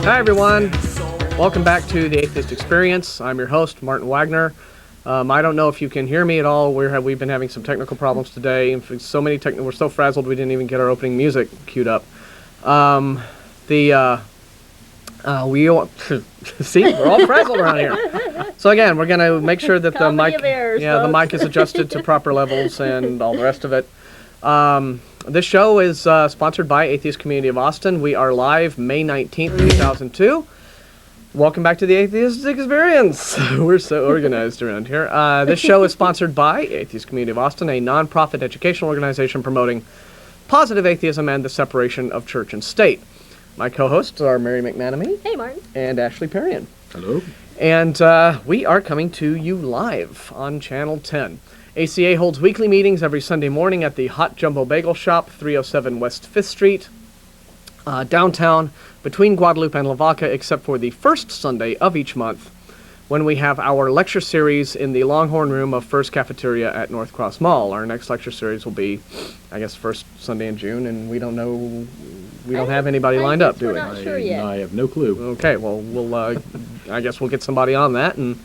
Hi, everyone. Welcome back to the Atheist Experience. I'm your host, Martin Wagner. I don't know if you can hear me at all. We've been having some technical problems today. We're so frazzled we didn't even get our opening music queued up. See, we're all frazzled around here. So again, we're gonna make sure that the mic, the mic is adjusted to proper levels and all the rest of it. This show is sponsored by Atheist Community of Austin. We are live May 19th, 2002. Welcome back to the Atheist Experience. We're so organized around here. This show is sponsored by Atheist Community of Austin, a non-profit educational organization promoting positive atheism and the separation of church and state. My co-hosts are Mary McManamee. Hey, Martin. And Ashley Perrien. Hello. And we are coming to you live on Channel 10. ACA holds weekly meetings every Sunday morning at the Hot Jumbo Bagel Shop, 307 West 5th Street, downtown, between Guadalupe and Lavaca, except for the first Sunday of each month, when we have our lecture series in the Longhorn Room of First Cafeteria at North Cross Mall. Our next lecture series will be, I guess, first Sunday in June, and we don't have anybody lined up, do we? Not sure yet. I have no clue. Okay, well, I guess we'll get somebody on that and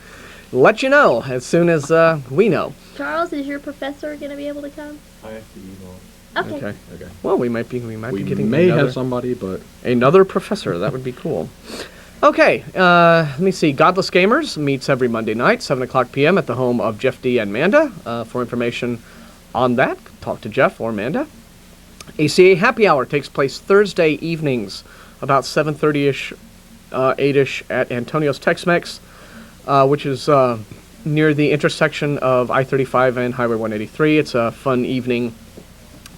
let you know as soon as we know. Charles, is your professor going to be able to come? I have to email. Okay. Well, we might be getting have somebody, but another professor. That would be cool. Okay, let me see. Godless Gamers meets every Monday night, 7 o'clock p.m. at the home of Jeff D. and Amanda. For information on that, talk to Jeff or Amanda. ACA Happy Hour takes place Thursday evenings, about 7:30ish, 8ish at Antonio's Tex-Mex, which is near the intersection of I-35 and Highway 183. It's a fun evening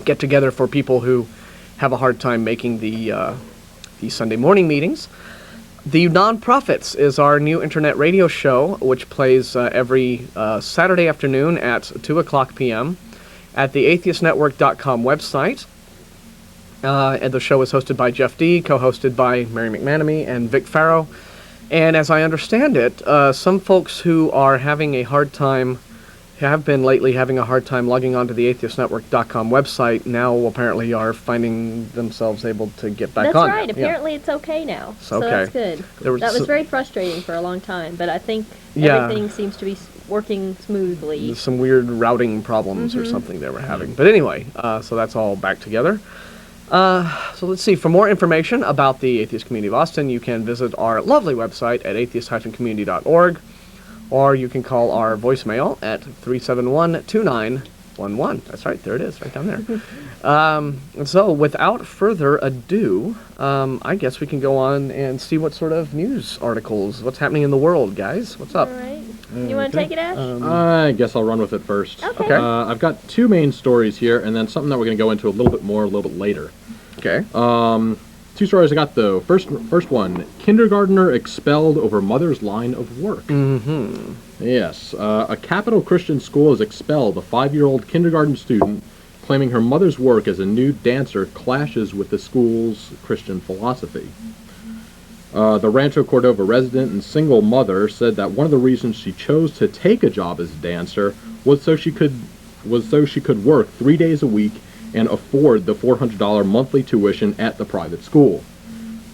get-together for people who have a hard time making the Sunday morning meetings. The Non-Profits is our new internet radio show, which plays every Saturday afternoon at 2 o'clock p.m. at the atheistnetwork.com website. And the show is hosted by Jeff D., co-hosted by Mary McManamee and Vic Farrow. And as I understand it, some folks who are having a hard time, have been lately having a hard time logging onto the atheistnetwork.com website, now apparently are finding themselves able to get back on. That's right. Apparently it's okay now. So that's good. That was very frustrating for a long time, but I think everything seems to be working smoothly. There's some weird routing problems or something they were having. But anyway, so that's all back together. So let's see. For more information about the Atheist Community of Austin, you can visit our lovely website at atheist-community.org, or you can call our voicemail at 371-2911. That's right. There it is, right down there. So without further ado, I guess we can go on and see what sort of news articles, what's happening in the world, guys. What's up? All right. You want to take it, Ash? I guess I'll run with it first. Okay. I've got two main stories here, and then something that we're going to go into a little bit more a little bit later. Okay. Two stories I got, though. First one, kindergartner expelled over mother's line of work. Mm-hmm. Yes. A Capital Christian school has expelled a 5-year-old kindergarten student, claiming her mother's work as a nude dancer clashes with the school's Christian philosophy. The Rancho Cordova resident and single mother said that one of the reasons she chose to take a job as a dancer was so she could work 3 days a week and afford the $400 monthly tuition at the private school.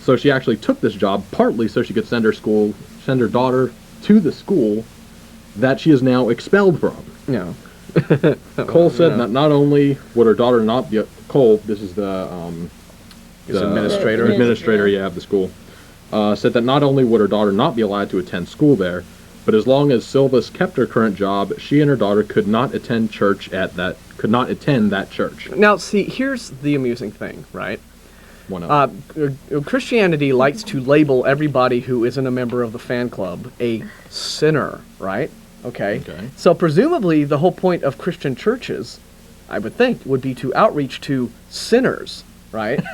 So she actually took this job partly so she could send her daughter to the school that she is now expelled from. Yeah. Cole said that not only would her daughter not be Cole, this is the administrator of the school. Said that not only would her daughter not be allowed to attend school there, but as long as Silvas kept her current job, she and her daughter could not attend that church. Now, see, here's the amusing thing, right? Christianity likes to label everybody who isn't a member of the fan club a sinner, right? Okay. So presumably the whole point of Christian churches, I would think, would be to outreach to sinners, right?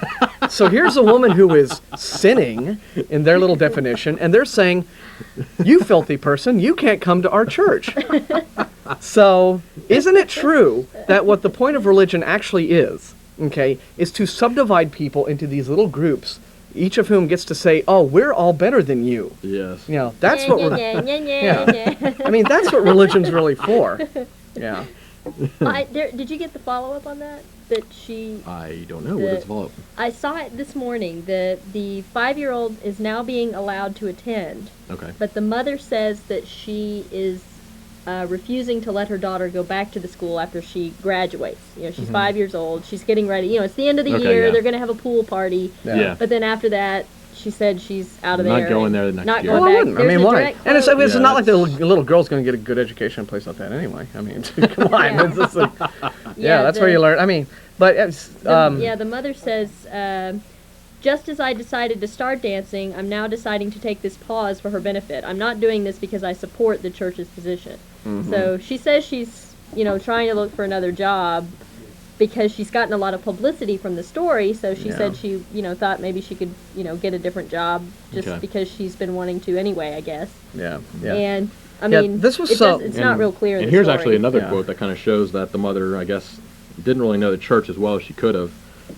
So here's a woman who is sinning in their little definition, and they're saying, you filthy person, you can't come to our church. So isn't it true that what the point of religion actually is, okay, is to subdivide people into these little groups, each of whom gets to say, oh, we're all better than you. Yes. You know, that's what I mean, that's what religion's really for. Yeah. Did you get the follow-up on that? that she... I don't know. What is follow-up? I saw it this morning. The 5-year-old is now being allowed to attend. Okay. But the mother says that she is refusing to let her daughter go back to the school after she graduates. You know, she's 5 years old. She's getting ready. You know, it's the end of the year. Yeah. They're going to have a pool party. Yeah. But then after that, she said she's out of there. Not going there the next year. Not going back. I mean, why? And it's not like the little girl's going to get a good education in a place like that anyway. I mean, come on. Yeah. It's just like, that's where you learn. I mean, but it's... the mother says... just as I decided to start dancing, I'm now deciding to take this pause for her benefit. I'm not doing this because I support the church's position. Mm-hmm. So she says she's, trying to look for another job because she's gotten a lot of publicity from the story. So she said she, thought maybe she could, get a different job just because she's been wanting to anyway, I guess. Yeah. And I mean, this was it's not real clear. And here's actually another quote that kind of shows that the mother, I guess, didn't really know the church as well as she could have.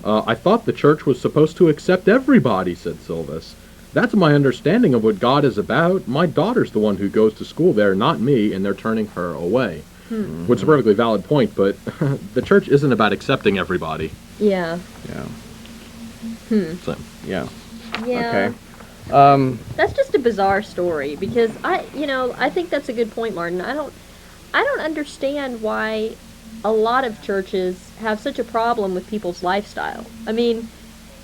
I thought the church was supposed to accept everybody, said Silvis. That's my understanding of what God is about. My daughter's the one who goes to school there, not me, and they're turning her away. Which is a perfectly valid point, but the church isn't about accepting everybody. Yeah. So. Yeah. Okay. That's just a bizarre story because I think that's a good point, Martin. I don't understand why a lot of churches have such a problem with people's lifestyle. I mean,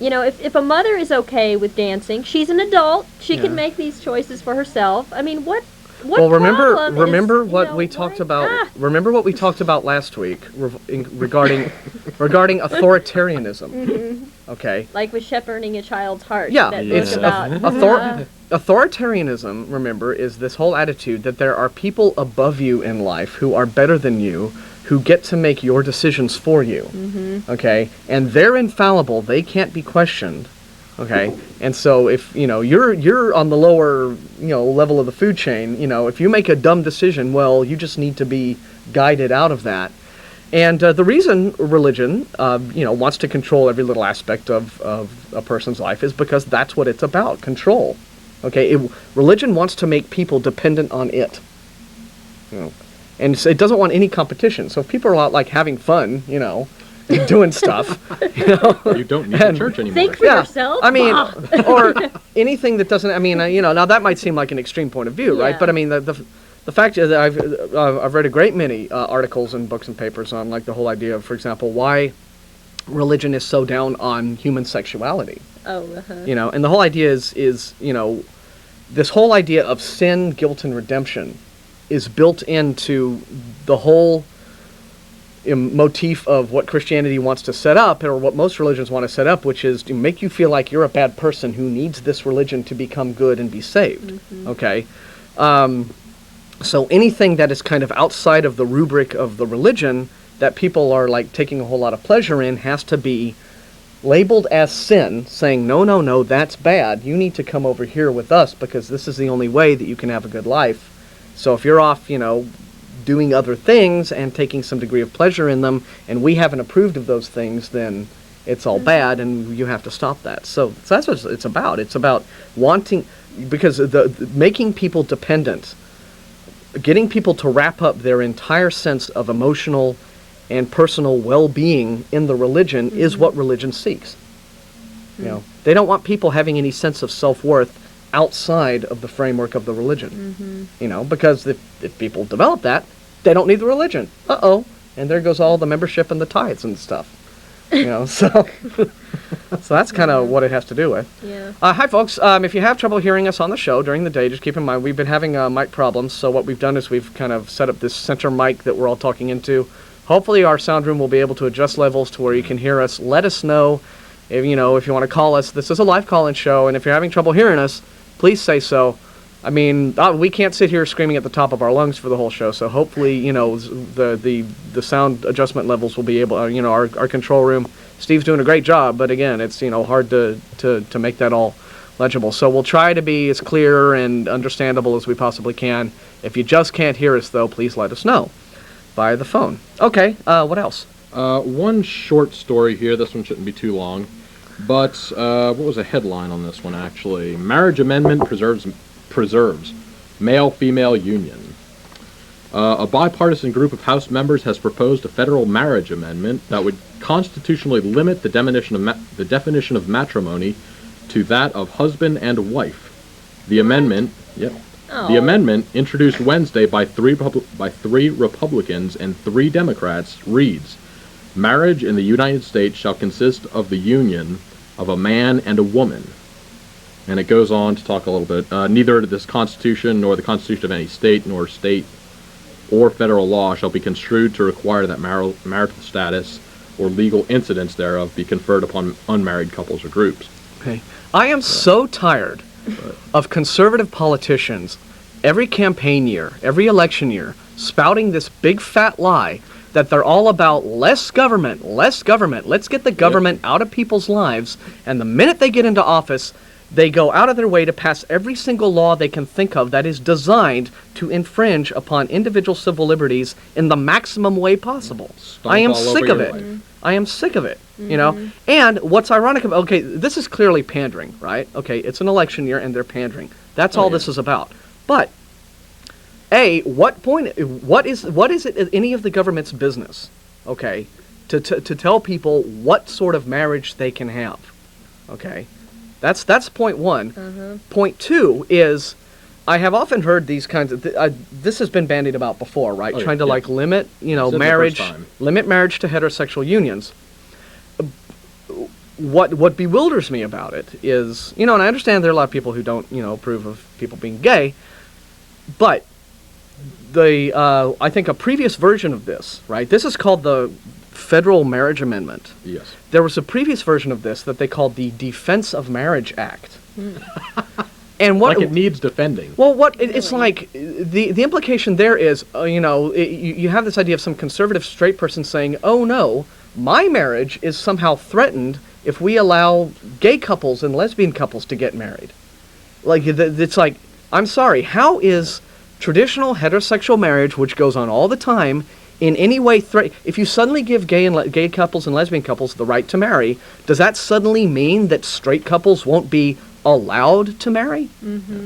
if a mother is okay with dancing, she's an adult. She can make these choices for herself. I mean, what remember what we talked about. Remember what we talked about last week regarding authoritarianism. Mm-hmm. Okay. Like with shepherding a child's heart. Yeah, it's about authoritarianism. Remember, is this whole attitude that there are people above you in life who are better than you, who get to make your decisions for you. Mm-hmm. Okay, and they're infallible; they can't be questioned. Okay, and so if you're on the lower level of the food chain, if you make a dumb decision, well, you just need to be guided out of that. And the reason religion wants to control every little aspect of a person's life is because that's what it's about, control. Okay, religion wants to make people dependent on it. And so it doesn't want any competition. So if people are out like having fun, doing stuff, you don't need the church anymore. Think for yourself. I mean, or anything that doesn't. I mean, now that might seem like an extreme point of view, right? But I mean, the fact is that I've read a great many articles and books and papers on like the whole idea of, for example, why religion is so down on human sexuality. Oh. And the whole idea is this whole idea of sin, guilt, and redemption is built into the whole motif of what Christianity wants to set up, or what most religions want to set up, which is to make you feel like you're a bad person who needs this religion to become good and be saved. Mm-hmm. Okay? So anything that is kind of outside of the rubric of the religion that people are like taking a whole lot of pleasure in has to be labeled as sin, saying, no, that's bad. You need to come over here with us because this is the only way that you can have a good life. So if you're off, doing other things and taking some degree of pleasure in them, and we haven't approved of those things, then it's all bad, and you have to stop that. So that's what it's about. It's about wanting, because making people dependent, getting people to wrap up their entire sense of emotional and personal well-being in the religion is what religion seeks. They don't want people having any sense of self-worth outside of the framework of the religion. Because if people develop that, they don't need the religion. And there goes all the membership and the tithes and stuff. So that's kind of what it has to do with. Yeah. Hi folks, if you have trouble hearing us on the show during the day, just keep in mind we've been having mic problems, so what we've done is we've kind of set up this center mic that we're all talking into. Hopefully our sound room will be able to adjust levels to where you can hear us. Let us know if you want to call us. This is a live call-in show, and if you're having trouble hearing us, please say so. I mean, we can't sit here screaming at the top of our lungs for the whole show, so hopefully, the sound adjustment levels will be able, our control room. Steve's doing a great job, but again, it's, hard to make that all legible. So we'll try to be as clear and understandable as we possibly can. If you just can't hear us, though, please let us know via the phone. Okay, what else? One short story here. This one shouldn't be too long. But what was the headline on this one, actually? Marriage amendment preserves male-female union. A bipartisan group of House members has proposed a federal marriage amendment that would constitutionally limit the definition of matrimony to that of husband and wife. The amendment, the amendment, introduced Wednesday by three Republicans and 3 Democrats, reads, "Marriage in the United States shall consist of the union of a man and a woman." And it goes on to talk a little bit. Neither this Constitution nor the Constitution of any state nor state or federal law shall be construed to require that marital status or legal incidence thereof be conferred upon unmarried couples or groups. Okay. I am so tired of conservative politicians every campaign year, every election year, spouting this big fat lie that they're all about less government, less government. Let's get the government out of people's lives. And the minute they get into office, they go out of their way to pass every single law they can think of that is designed to infringe upon individual civil liberties in the maximum way possible. I am sick of it. I am sick of it, you know? And what's ironic about, okay, this is clearly pandering, right? Okay, it's an election year and they're pandering. That's all this is about. But, what is it any of the government's business, okay, to tell people what sort of marriage they can have, okay? That's point one. Point two is, I have often heard these kinds of, this has been bandied about before, right? Trying to like limit, marriage, limit marriage to heterosexual unions. What bewilders me about it is, and I understand there are a lot of people who don't, approve of people being gay, but I think a previous version of this, right? This is called the Federal Marriage Amendment. Yes. There was a previous version of this that they called the Defense of Marriage Act. And what like it needs defending. Well, it's like the implication there is, you have this idea of some conservative straight person saying, "Oh no, my marriage is somehow threatened if we allow gay couples and lesbian couples to get married." Like it's like, I'm sorry, how is traditional heterosexual marriage, which goes on all the time, in any way if you suddenly give gay couples and lesbian couples the right to marry, does that suddenly mean that straight couples won't be allowed to marry?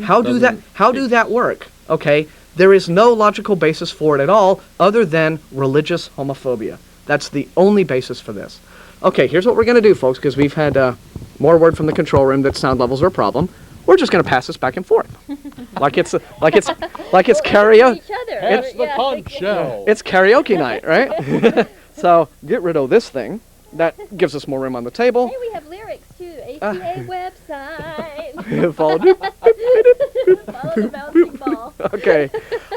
How do that work? Okay, there is no logical basis for it at all other than religious homophobia. That's the only basis for this. Okay, here's what we're going to do, folks, because we've had more word from the control room that sound levels are a problem. We're just going to pass this back and forth, like it's karaoke. It's the conch show. It's karaoke night, right? So get rid of this thing. That gives us more room on the table. Hey, we have lyrics too. ATA website. Follow the bouncing ball. Okay,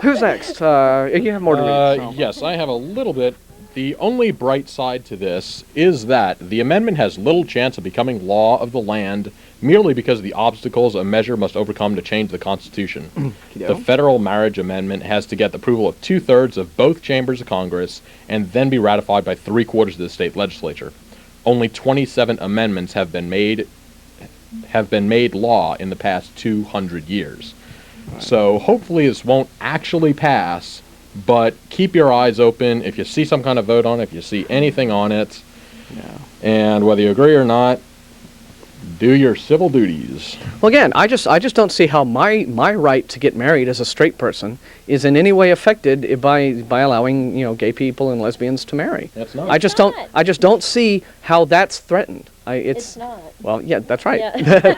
who's next? You have more to read. So. Yes, I have a little bit. The only bright side to this is that the amendment has little chance of becoming law of the land merely because of the obstacles a measure must overcome to change the Constitution. The federal marriage amendment has to get the approval of 2/3 of both chambers of Congress and then be ratified by 3/4 of the state legislature. Only 27 amendments have been made law in the past 200 years. Right. So hopefully this won't actually pass, but keep your eyes open. If you see some kind of vote on it, if you see anything on it, and whether you agree or not, do your civil duties. Well, again, I just don't see how my right to get married as a straight person is in any way affected by allowing gay people and lesbians to marry. That's not. I just don't see how that's threatened. It's not. Well, yeah, that's right. Yeah.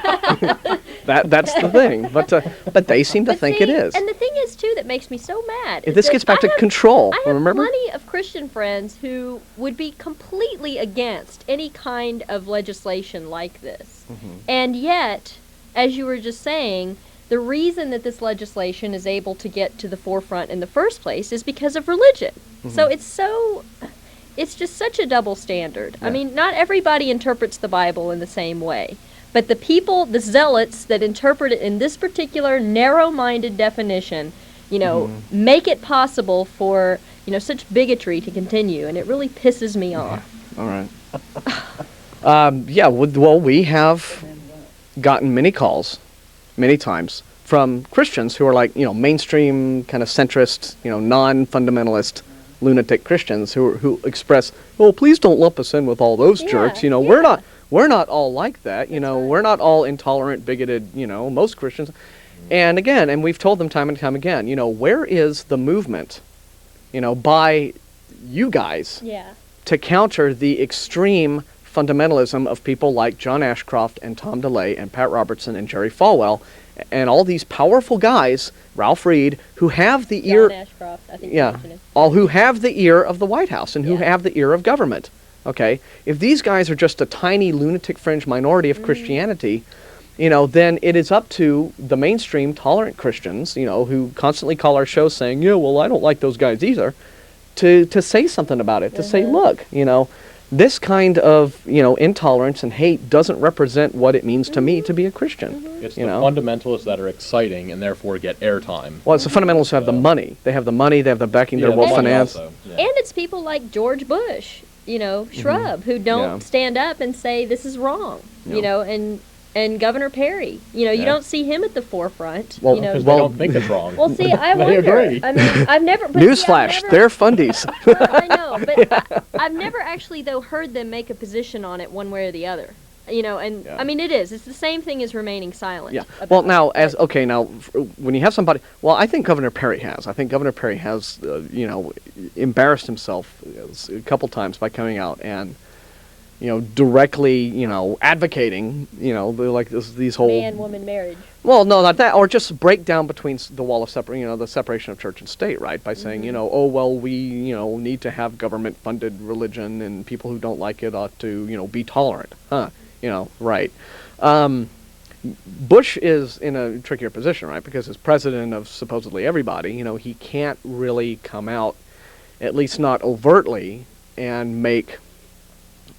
That's the thing. But they seem to think it is. And the thing is too that makes me so mad. This gets back to control. I have remember? plenty of Christian friends who would be completely against any kind of legislation like this. And yet, as you were just saying, the reason that this legislation is able to get to the forefront in the first place is because of religion. So it's just such a double standard. Yeah. I mean, not everybody interprets the Bible in the same way. But the people, the zealots that interpret it in this particular narrow-minded definition, make it possible for, such bigotry to continue. And it really pisses me off. All right. We have gotten many calls, many times, from Christians who are like, mainstream, kind of centrist, non-fundamentalist, lunatic Christians who express, "Oh, please don't lump us in with all those jerks. We're not all like that. We're not all intolerant, bigoted. Most Christians." And again, and we've told them time and time again, where is the movement by you guys Yeah. to counter the extreme fundamentalism of people like John Ashcroft and Tom DeLay and Pat Robertson and Jerry Falwell and all these powerful guys, Ralph Reed, who have the ear. John Ashcroft, I think you mentioned it. All who have the ear of the White House and who Yeah. have the ear of government. Okay, if these guys are just a tiny lunatic fringe minority of Christianity, then it is up to the mainstream tolerant Christians, who constantly call our show saying, yeah, well, I don't like those guys either, to say something about it, to say, look, this kind of, intolerance and hate doesn't represent what it means to me to be a Christian. It's the fundamentalists that are exciting and therefore get airtime. Well, it's the fundamentalists who have the money. They have the money, they have the backing, they're well financed. Also, yeah. And it's people like George Bush, Shrub, who don't stand up and say this is wrong, and Governor Perry. You don't see him at the forefront. Well, Because they don't think it's wrong. Well, see, I They wonder. agree. I mean, I've never. But Newsflash, they're fundies. Well, I know, but I've never actually though heard them make a position on it one way or the other. And I mean, it's the same thing as remaining silent. Yeah. about Well, now, it. when you have somebody, well, I think Governor Perry has. I think Governor Perry has, embarrassed himself a couple times by coming out and, directly, advocating, like these whole Man-woman marriage. Well, no, not that, or just break down between the wall of the separation of church and state, right? By saying, oh well, we, need to have government-funded religion, and people who don't like it ought to, be tolerant, right? Bush is in a trickier position, right? Because as president of supposedly everybody, he can't really come out, at least not overtly, and make.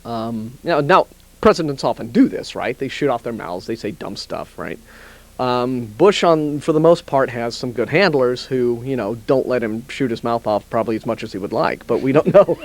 Now presidents often do this, right? They shoot off their mouths, they say dumb stuff, right? Bush, for the most part, has some good handlers who, don't let him shoot his mouth off probably as much as he would like. But we don't know.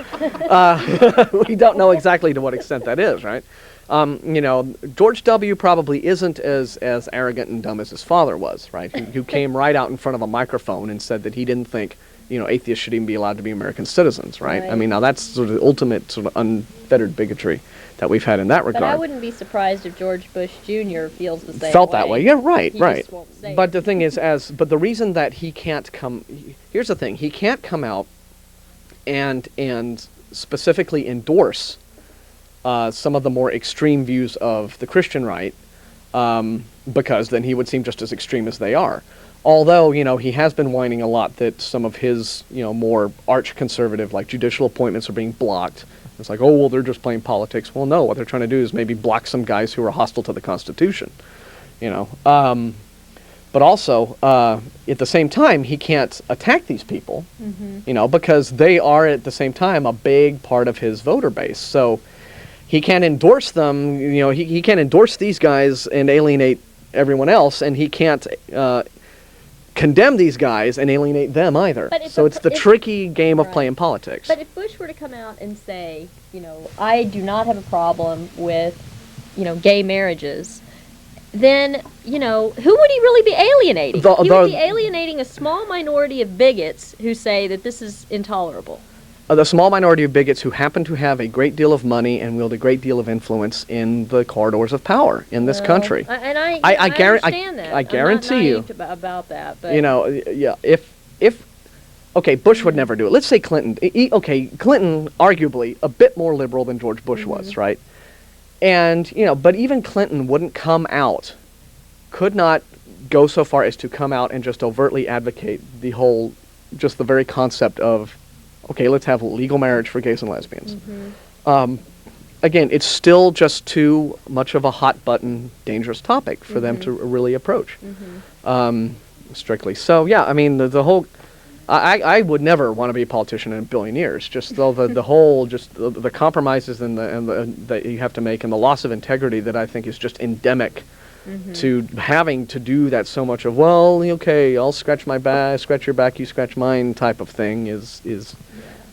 We don't know exactly to what extent that is, right? George W. probably isn't as arrogant and dumb as his father was, right? Who came right out in front of a microphone and said that he didn't think, atheists should even be allowed to be American citizens, right? I mean, now that's sort of the ultimate sort of unfettered bigotry that we've had in that regard. But I wouldn't be surprised if George Bush Jr. feels the same Felt that way. Yeah, right, He right. just won't say But it. the thing is, but the reason that he can't come, here's the thing, he can't come out and specifically endorse some of the more extreme views of the Christian right, because then he would seem just as extreme as they are. Although, he has been whining a lot that some of his, more arch-conservative, like judicial appointments are being blocked. It's like, oh, well, they're just playing politics. Well, no, what they're trying to do is maybe block some guys who are hostile to the Constitution, But also, at the same time, he can't attack these people, because they are, at the same time, a big part of his voter base. So he can't endorse them, he can't endorse these guys and alienate everyone else, and he can't condemn these guys and alienate them either. So it's the tricky game of playing politics. But if Bush were to come out and say, I do not have a problem with, gay marriages, then, who would he really be alienating? He would be alienating a small minority of bigots who say that this is intolerable. The small minority of bigots who happen to have a great deal of money and wield a great deal of influence in the corridors of power in this country. I understand that. I guarantee you. I'm not naive about that. But if Bush would never do it. Let's say Clinton. Clinton, arguably a bit more liberal than George Bush was, right? And, but even Clinton wouldn't come out, could not go so far as to come out and just overtly advocate the very concept of, okay, let's have legal marriage for gays and lesbians. Again, it's still just too much of a hot button, dangerous topic for them to really approach strictly. So, yeah, I mean, the whole... I would never want to be a politician in a billion years. Just the whole, just the compromises and that you have to make, and the loss of integrity that I think is just endemic to having to do that so much of, well, okay, I'll scratch my back, scratch your back, you scratch mine type of thing is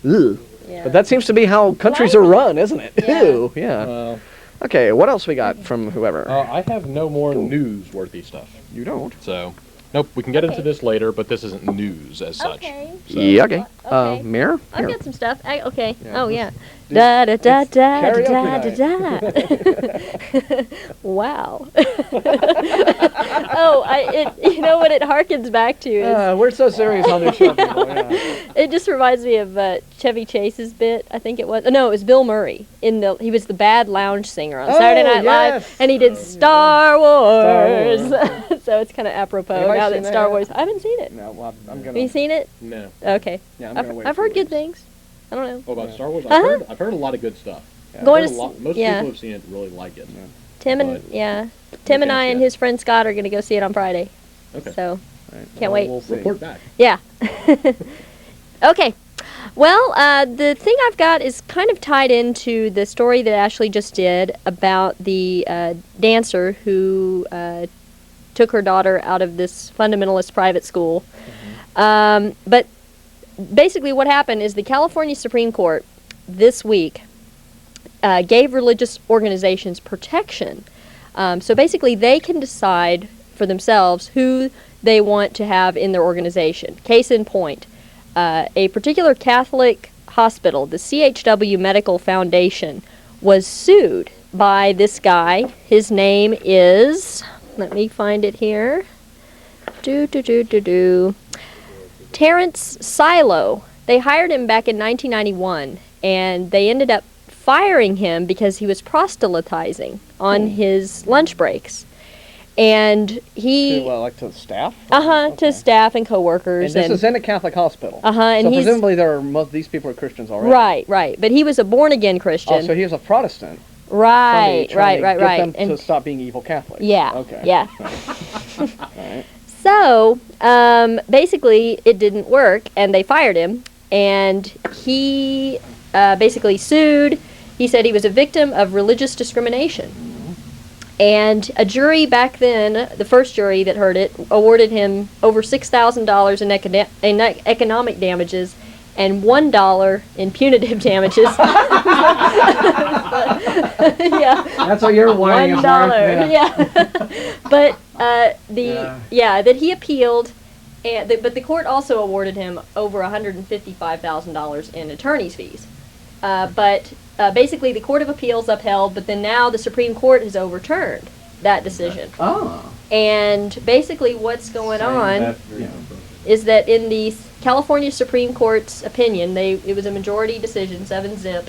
ugh. Yeah. But that seems to be how countries are run, isn't it? Yeah. Ew, yeah. Okay, what else we got from whoever? I have no more newsworthy stuff. You don't? So, Nope, we can get into Okay. this later, but this isn't news as such. Okay. So- Yeah, okay. Okay. Mayor? I've Here. got some stuff. Okay. Yeah, Oh yeah. do- Da da da it's da da karaoke da da. Wow. Oh, you know what it harkens back to is We're so serious on this show, people. Yeah. it just reminds me of Chevy Chase's bit. I think it was. No, it was Bill Murray he was the bad lounge singer on Saturday Night yes. Live, and he did Star Wars. Wars. So it's kind of apropos Anybody now seen that Star that? Wars. I haven't seen it. No, well, I'm Have you seen it? No. Okay. Yeah, I'm gonna wait I've a few heard good weeks. things. I don't know. Oh, about Yeah. Star Wars? Uh-huh. I've heard a lot of good stuff. Going I've to heard a lot, s- most yeah. people who've seen it really like it. Tim and Tim and I and his friend Scott are going to go see it on Friday. Okay. So Right. Can't wait. We'll see. Report back. yeah. Okay. Well, the thing I've got is kind of tied into the story that Ashley just did about the dancer who took her daughter out of this fundamentalist private school. But basically what happened is the California Supreme Court this week gave religious organizations protection. So basically they can decide for themselves who they want to have in their organization. Case in point, a particular Catholic hospital, the CHW Medical Foundation, was sued by this guy. His name is, let me find it here, Terrence Silo. They hired him back in 1991, and they ended up firing him because he was proselytizing on his lunch breaks. And he... To the staff? to staff and coworkers. And this is in a Catholic hospital. and so he's... presumably these people are Christians already. Right. But he was a born-again Christian. Oh, so he was a Protestant. Right. Get them And to stop being evil Catholics. yeah, Okay. yeah. Right. So, basically, it didn't work, and they fired him, and he basically sued. He said he was a victim of religious discrimination. And a jury back then, the first jury that heard it, awarded him over $6,000 in economic damages and $1 in punitive damages. Yeah. That's what you're whining $1. Yeah. But that he appealed, but the court also awarded him over $155,000 in attorney's fees. But basically, the Court of Appeals upheld, but then now the Supreme Court has overturned that decision. Oh. And basically, what's going on is that in the California Supreme Court's opinion, it was a majority decision, 7-0.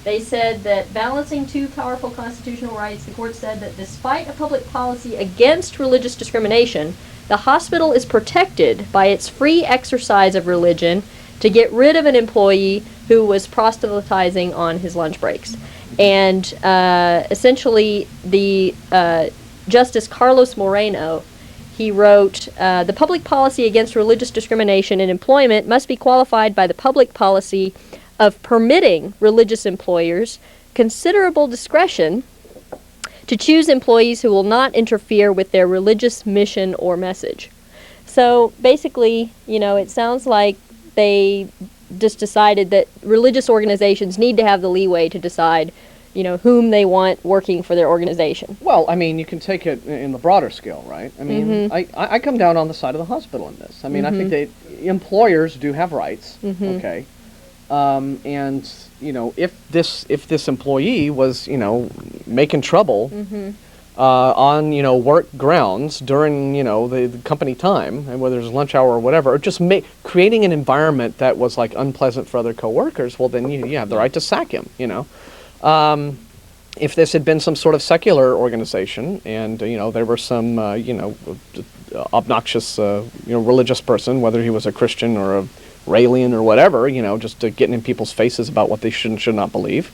They said that balancing two powerful constitutional rights, the court said that despite a public policy against religious discrimination, the hospital is protected by its free exercise of religion to get rid of an employee who was proselytizing on his lunch breaks. And essentially, the Justice Carlos Moreno, he wrote, the public policy against religious discrimination in employment must be qualified by the public policy of permitting religious employers considerable discretion to choose employees who will not interfere with their religious mission or message. So basically, it sounds like they just decided that religious organizations need to have the leeway to decide, whom they want working for their organization. Well, I mean, you can take it in the broader scale, right? I mean, I come down on the side of the hospital in this. I mean, I think employers do have rights, okay? And, if this employee was, making trouble on, work grounds during, the company time, and whether it's lunch hour or whatever, or just creating an environment that was, like, unpleasant for other coworkers, well, then you have the right to sack him, If this had been some sort of secular organization and, there were some, obnoxious, religious person, whether he was a Christian or a Raelian or whatever, just getting in people's faces about what they should not believe.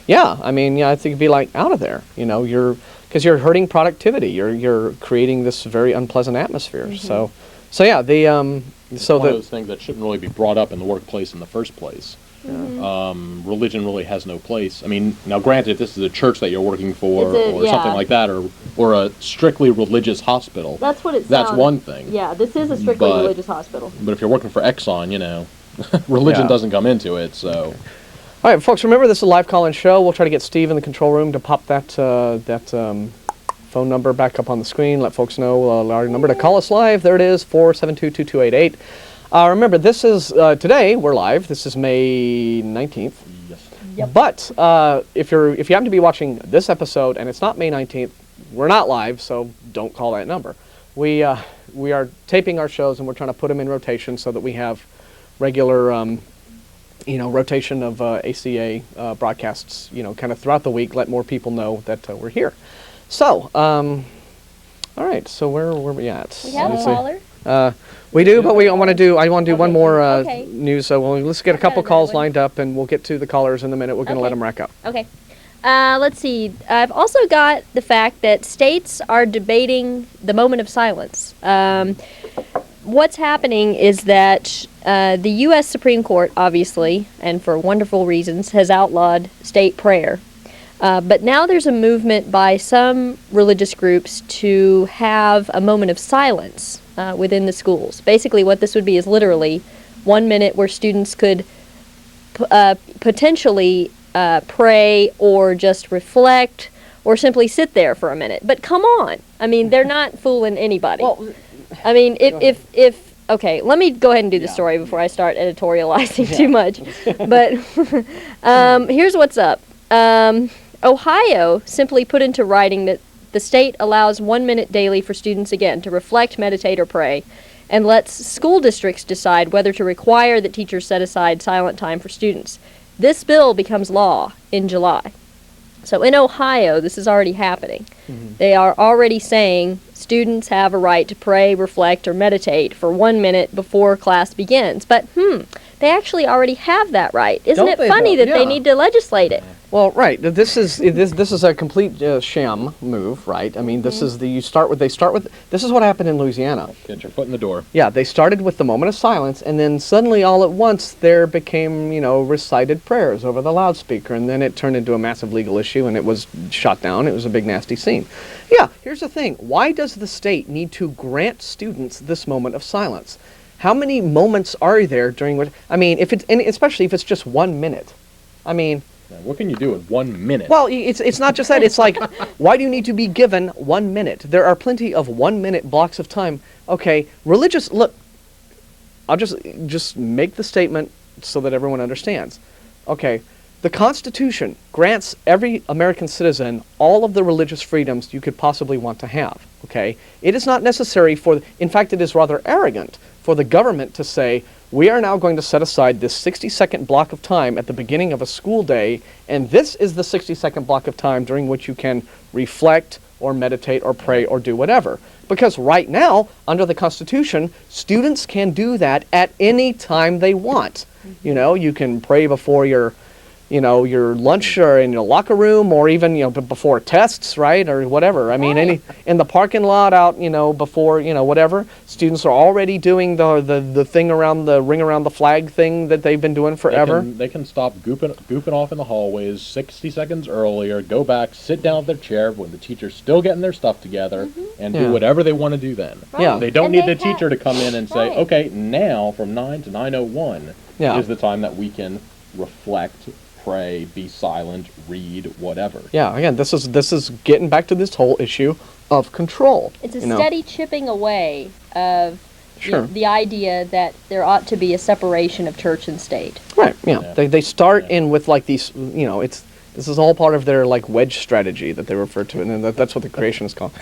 Yeah, I mean, I think it'd be like out of there, because you're hurting productivity. You're creating this very unpleasant atmosphere. So yeah, one of those things that shouldn't really be brought up in the workplace in the first place. Religion really has no place. I mean, now granted, if this is a church that you're working for or something like that, or a strictly religious hospital, that's what it's. That's one thing. Yeah, this is a strictly religious hospital. But if you're working for Exxon, religion doesn't come into it. So, all right, folks, remember this is a live call-in show. We'll try to get Steve in the control room to pop that phone number back up on the screen. Let folks know our number to call us live. There it is, 472-2288. Remember, this is, today, we're live. This is May 19th. Yes. Yep. But if you happen to be watching this episode and it's not May 19th, we're not live, so don't call that number. We are taping our shows and we're trying to put them in rotation so that we have regular, rotation of ACA broadcasts, kind of throughout the week. Let more people know that we're here. So, all right. So where are we at? We have a caller. We do, but I want to do one more Okay. news. So let's get a couple calls lined up, and we'll get to the callers in a minute. We're going to let them rack up. Okay. Let's see. I've also got the fact that states are debating the moment of silence. What's happening is that the U.S. Supreme Court, obviously, and for wonderful reasons, has outlawed state prayer. But now there's a movement by some religious groups to have a moment of silence within the schools. Basically, what this would be is literally 1 minute where students could potentially pray or just reflect or simply sit there for a minute. But come on. I mean, they're not fooling anybody. Well, I mean, if okay, let me go ahead and do the story before I start editorializing too much. But here's what's up. Ohio simply put into writing that the state allows 1 minute daily for students, again, to reflect, meditate, or pray, and lets school districts decide whether to require that teachers set aside silent time for students. This bill becomes law in July. So in Ohio, this is already happening. Mm-hmm. They are already saying students have a right to pray, reflect, or meditate for 1 minute before class begins. But, they actually already have that right. Isn't it funny that they need to legislate it? Well, right. This is a complete sham move, right? I mean, this is this is what happened in Louisiana. Get your foot in the door. Yeah, they started with the moment of silence, and then suddenly all at once there became, recited prayers over the loudspeaker, and then it turned into a massive legal issue, and it was shot down. It was a big nasty scene. Yeah, here's the thing. Why does the state need to grant students this moment of silence? How many moments are there during which, I mean, especially if it's just 1 minute. I mean, what can you do in 1 minute? Well, it's not just that. It's like, why do you need to be given 1 minute? There are plenty of 1 minute blocks of time. Okay, look, I'll just make the statement so that everyone understands. Okay, the Constitution grants every American citizen all of the religious freedoms you could possibly want to have. Okay, it is not necessary in fact, it is rather arrogant for the government to say, we are now going to set aside this 60-second block of time at the beginning of a school day, and this is the 60-second block of time during which you can reflect or meditate or pray or do whatever. Because right now, under the Constitution, students can do that at any time they want. You can pray before your lunch or in your locker room, or even, before tests, right, or whatever. I mean, in the parking lot out, before, whatever. Students are already doing the thing around the ring around the flag thing that they've been doing forever. They can stop goofing off in the hallways 60 seconds earlier, go back, sit down at their chair when the teacher's still getting their stuff together, and do whatever they want to do then. Right. Yeah. They don't need the teacher to come in and say, okay, now from 9 to 9:01 is the time that we can reflect, pray, be silent, read, whatever. Yeah, again, this is getting back to this whole issue of control. It's a steady chipping away of Sure. the idea that there ought to be a separation of church and state. Right, yeah. They start in with like these, this is all part of their like wedge strategy that they refer to, and that's what the creation is called.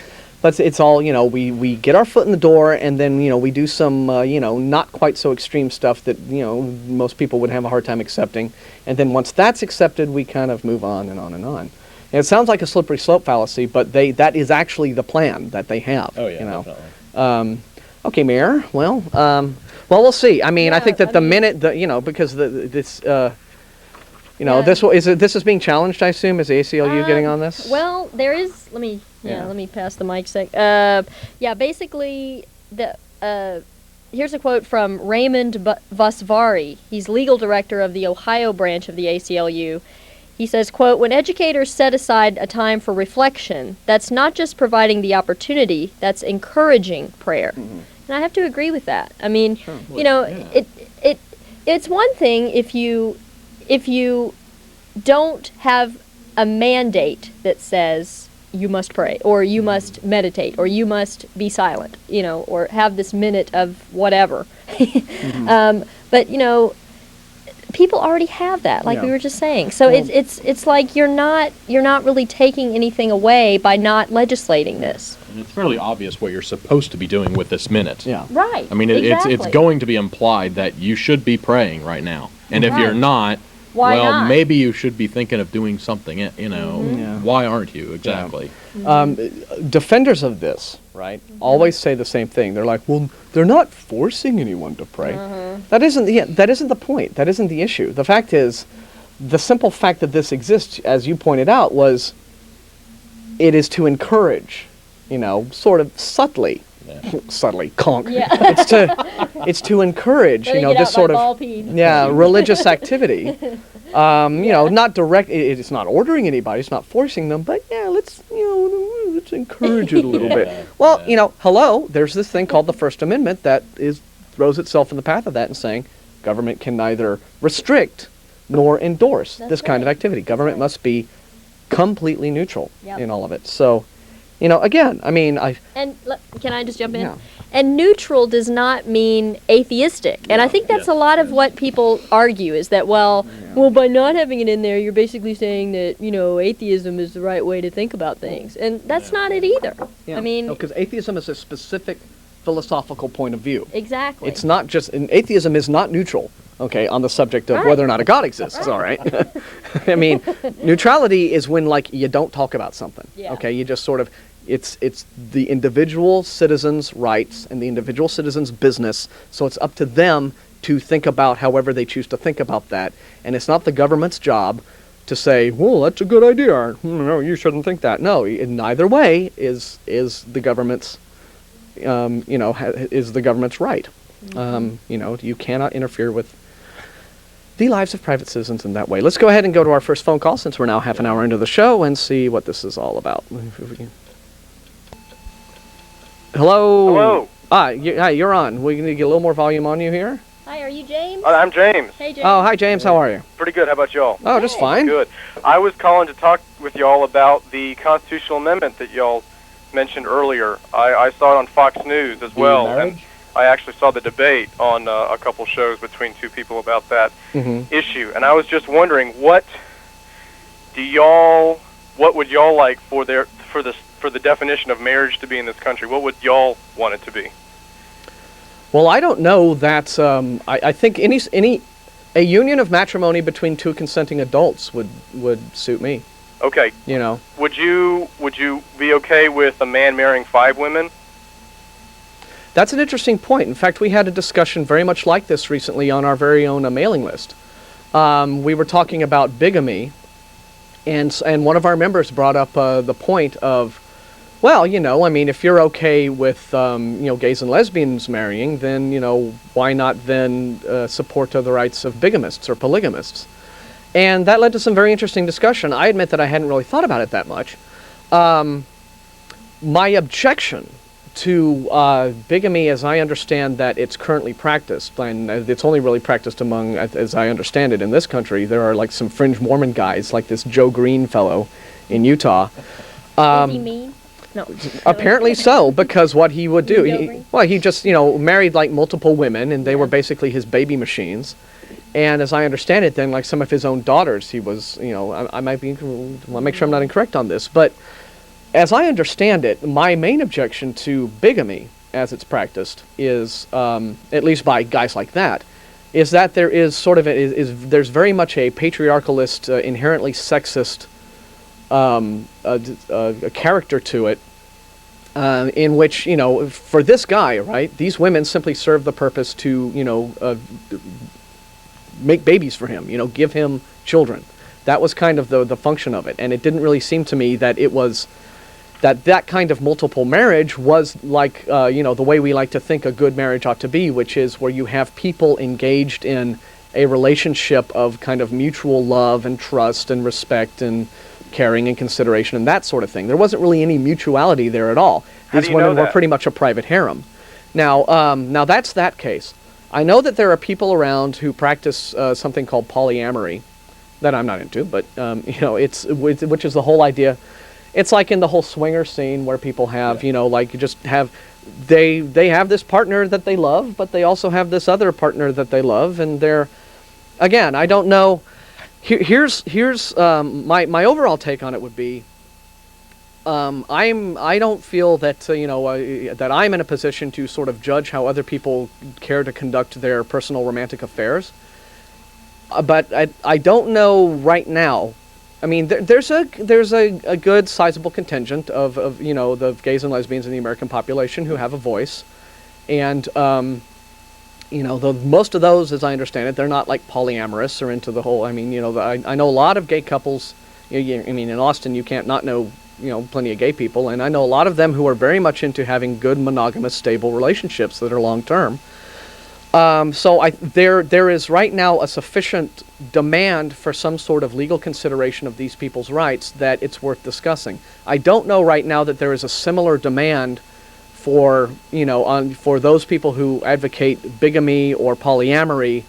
But it's all, we get our foot in the door, and then, we do some, not quite so extreme stuff that, most people would have a hard time accepting. And then once that's accepted, we kind of move on and on and on. And it sounds like a slippery slope fallacy, but that is actually the plan that they have. Oh, yeah, definitely. Okay, Mayor. Well, we'll see. I mean, I think that because this this is being challenged, I assume. Is the ACLU getting on this? Well, there is. Let me pass the mic sec. Basically, here's a quote from Raymond Vasvari. He's legal director of the Ohio branch of the ACLU. He says, quote, when educators set aside a time for reflection, that's not just providing the opportunity, that's encouraging prayer. Mm-hmm. And I have to agree with that. I mean, sure. It's one thing if you don't have a mandate that says you must pray, or you must meditate, or you must be silent, or have this minute of whatever. But people already have that, like we were just saying. So it's like you're not really taking anything away by not legislating this. And it's fairly obvious what you're supposed to be doing with this minute. Yeah. Right. I mean, exactly. it's going to be implied that you should be praying right now, and if you're not, Why well, not? maybe you should be thinking of doing something. Why aren't you exactly? Defenders of this, right, always say the same thing. They're like, well, they're not forcing anyone to pray. That isn't the point. That isn't the issue. The fact is, the simple fact that this exists, as you pointed out, was it is to encourage, sort of subtly, conk. Yeah. It's to encourage, Better get this out sort my of ball peen. religious activity. Not direct. It's not ordering anybody. It's not forcing them. But let's encourage it a little bit. Well, hello. There's this thing called the First Amendment that throws itself in the path of that and saying government can neither restrict nor endorse this kind of activity. Government must be completely neutral in all of it. So, again, I mean, And can I just jump in? Yeah. And neutral does not mean atheistic. And I think that's a lot of what people argue is that, well, by not having it in there, you're basically saying that, atheism is the right way to think about things. And that's not it either. I mean... because atheism is a specific philosophical point of view. Exactly. It's not just... And atheism is not neutral, on the subject of whether or not a God exists, all right? I mean, neutrality is when, you don't talk about something, You just sort of... It's the individual citizen's rights and the individual citizen's business, so it's up to them to think about however they choose to think about that. And it's not the government's job to say, well, that's a good idea. No, you shouldn't think that. No, in neither way is the government's, is the government's right. You cannot interfere with the lives of private citizens in that way. Let's go ahead and go to our first phone call, since we're now half an hour into the show, and see what this is all about. Hello. Hello. You're on. We need to get a little more volume on you here. Hi, are you James? I'm James. Hey, James. Oh, hi, James. How are you? Pretty good. How about y'all? Oh, just fine. Good. I was calling to talk with y'all about the constitutional amendment that y'all mentioned earlier. I saw it on Fox News as well, and I actually saw the debate on a couple shows between two people about that issue. And I was just wondering, what would y'all like for the definition of marriage to be in this country? What would y'all want it to be? Well, I don't know that. I think a union of matrimony between two consenting adults would suit me. Okay. Would you be okay with a man marrying 5 women? That's an interesting point. In fact, we had a discussion very much like this recently on our very own mailing list. We were talking about bigamy, and one of our members brought up the point of, well, if you're okay with, gays and lesbians marrying, then, why not then support the rights of bigamists or polygamists? And that led to some very interesting discussion. I admit that I hadn't really thought about it that much. My objection to bigamy, as I understand that it's currently practiced, and it's only really practiced among, as I understand it, in this country, there are some fringe Mormon guys, like this Joe Green fellow in Utah. Is he mean? No. Apparently so, because what he would do, he just, married multiple women, and they were basically his baby machines. And as I understand it, then some of his own daughters, he was, I might be, want to make sure I'm not incorrect on this, but as I understand it, my main objection to bigamy, as it's practiced, is, at least by guys like that, is that there is sort of there's very much a patriarchalist, inherently sexist a character to it, in which, for this guy, right, these women simply serve the purpose to, make babies for him, give him children. That was kind of the function of it, and it didn't really seem to me that it was that kind of multiple marriage was the way we like to think a good marriage ought to be, which is where you have people engaged in a relationship of kind of mutual love and trust and respect and caring and consideration and that sort of thing. There wasn't really any mutuality there at all. These women were pretty much a private harem. Now that's that case. I know that there are people around who practice something called polyamory that I'm not into, but which is the whole idea. it's like in the whole swinger scene where people have, like you just have, they have this partner that they love, but they also have this other partner that they love, and they're, again, I don't know. Here's my overall take on it would be, I don't feel that that I'm in a position to sort of judge how other people care to conduct their personal romantic affairs. But I don't know right now. I mean, there's a good sizable contingent of the gays and lesbians in the American population who have a voice, and most of those, as I understand it, they're not like polyamorous or into the whole. I mean, I know a lot of gay couples. I mean, in Austin, you can't not know plenty of gay people, and I know a lot of them who are very much into having good monogamous, stable relationships that are long term. So there is right now a sufficient demand for some sort of legal consideration of these people's rights that it's worth discussing. I don't know right now that there is a similar demand for for those people who advocate bigamy or polyamory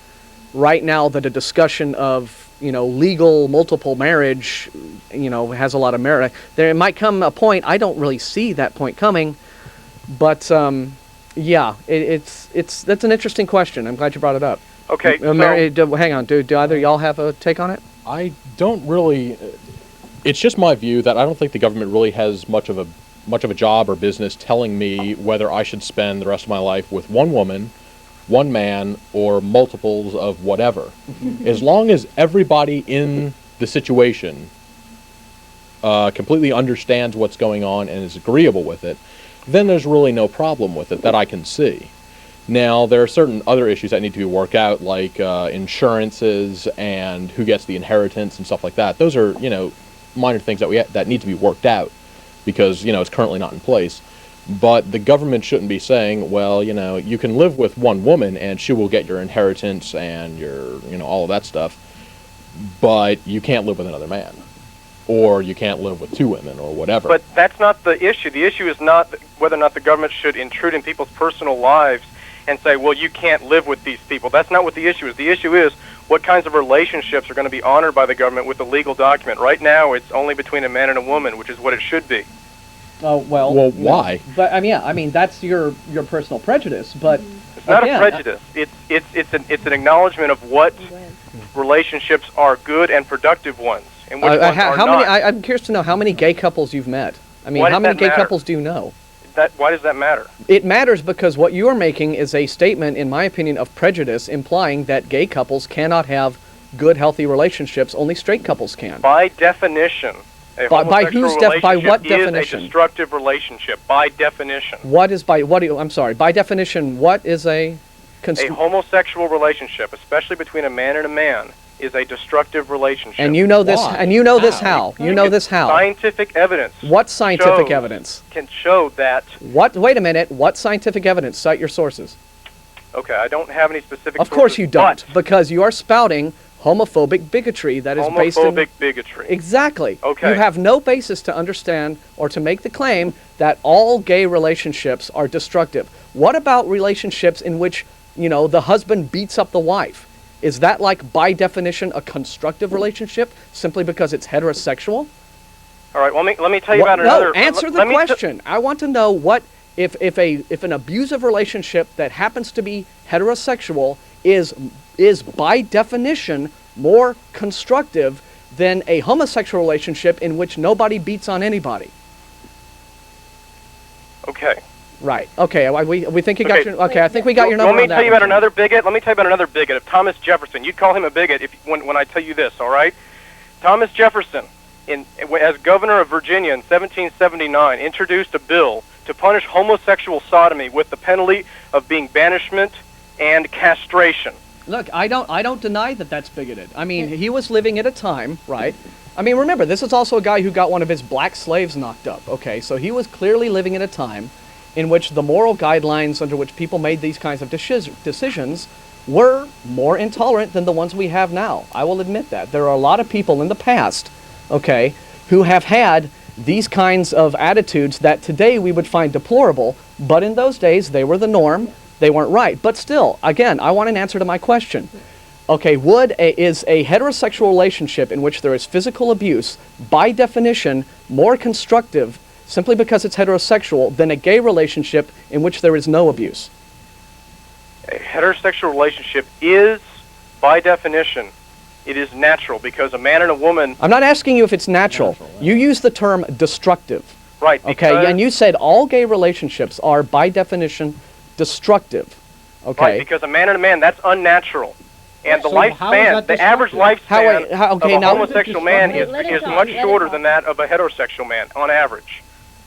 right now, that a discussion of legal multiple marriage has a lot of merit. There might come a point, I don't really see that point coming, but yeah, that's an interesting question. I'm glad you brought it up. Okay. Hang on. Do either y'all have a take on it? I don't really. It's just my view that I don't think the government really has much of a job or business telling me whether I should spend the rest of my life with one woman, one man, or multiples of whatever. As long as everybody in the situation completely understands what's going on and is agreeable with it, then there's really no problem with it that I can see. Now, there are certain other issues that need to be worked out, like insurances and who gets the inheritance and stuff like that. Those are, minor things that need to be worked out because, it's currently not in place. But the government shouldn't be saying, well, you can live with one woman and she will get your inheritance and your, all of that stuff, but you can't live with another man. Or you can't live with two women, or whatever. But that's not the issue. The issue is not whether or not the government should intrude in people's personal lives and say, well, you can't live with these people. That's not what the issue is. The issue is what kinds of relationships are going to be honored by the government with a legal document. Right now, it's only between a man and a woman, which is what it should be. Oh, well, why? But I mean, that's your personal prejudice. But it's not a prejudice. It's an acknowledgement of what relationships are good and productive ones. And which ones are not. I'm curious to know how many gay couples you've met. I mean, how many gay couples do you know? Why does that matter? It matters because what you are making is a statement, in my opinion, of prejudice, implying that gay couples cannot have good, healthy relationships. Only straight couples can. By definition, a homosexual relationship by what definition? Is a destructive relationship. By definition. By definition, what is a homosexual relationship, especially between a man and a man, is a destructive relationship. And you know this. Why? And you know this how? You know this how? Scientific evidence. What scientific evidence can show that? What? Wait a minute. What scientific evidence? Cite your sources. Okay, I don't have any specific. Of course you don't, because you are spouting homophobic bigotry that is based in homophobic bigotry. Exactly. Okay. You have no basis to understand or to make the claim that all gay relationships are destructive. What about relationships in which the husband beats up the wife? Is that, like, by definition, a constructive relationship simply because it's heterosexual? All right. Let me tell you about another. No, answer the question. I want to know what if an abusive relationship that happens to be heterosexual is by definition more constructive than a homosexual relationship in which nobody beats on anybody. Okay. Right. Okay. We think you got your. Okay. I think we got your number. Let me tell you about another bigot. Let me tell you about another bigot of Thomas Jefferson. You'd call him a bigot when I tell you this. All right. Thomas Jefferson, as governor of Virginia in 1779, introduced a bill to punish homosexual sodomy with the penalty of being banishment and castration. Look, I don't deny that that's bigoted. I mean, he was living at a time, right? I mean, remember, this is also a guy who got one of his black slaves knocked up. Okay, so he was clearly living at a time in which the moral guidelines under which people made these kinds of decisions were more intolerant than the ones we have now. I will admit that. There are a lot of people in the past, okay, who have had these kinds of attitudes that today we would find deplorable, but in those days they were the norm. They weren't right. But still, again, I want an answer to my question. Okay, is a heterosexual relationship in which there is physical abuse, by definition, more constructive simply because it's heterosexual than a gay relationship in which there is no abuse? A heterosexual relationship is, by definition, it is natural because a man and a woman... I'm not asking you if it's natural. You use the term destructive. Right, okay, and you said all gay relationships are, by definition, destructive. Okay. Right, because a man and a man, that's unnatural. And the lifespan, the average lifespan of a homosexual man is much shorter than that of a heterosexual man, on average.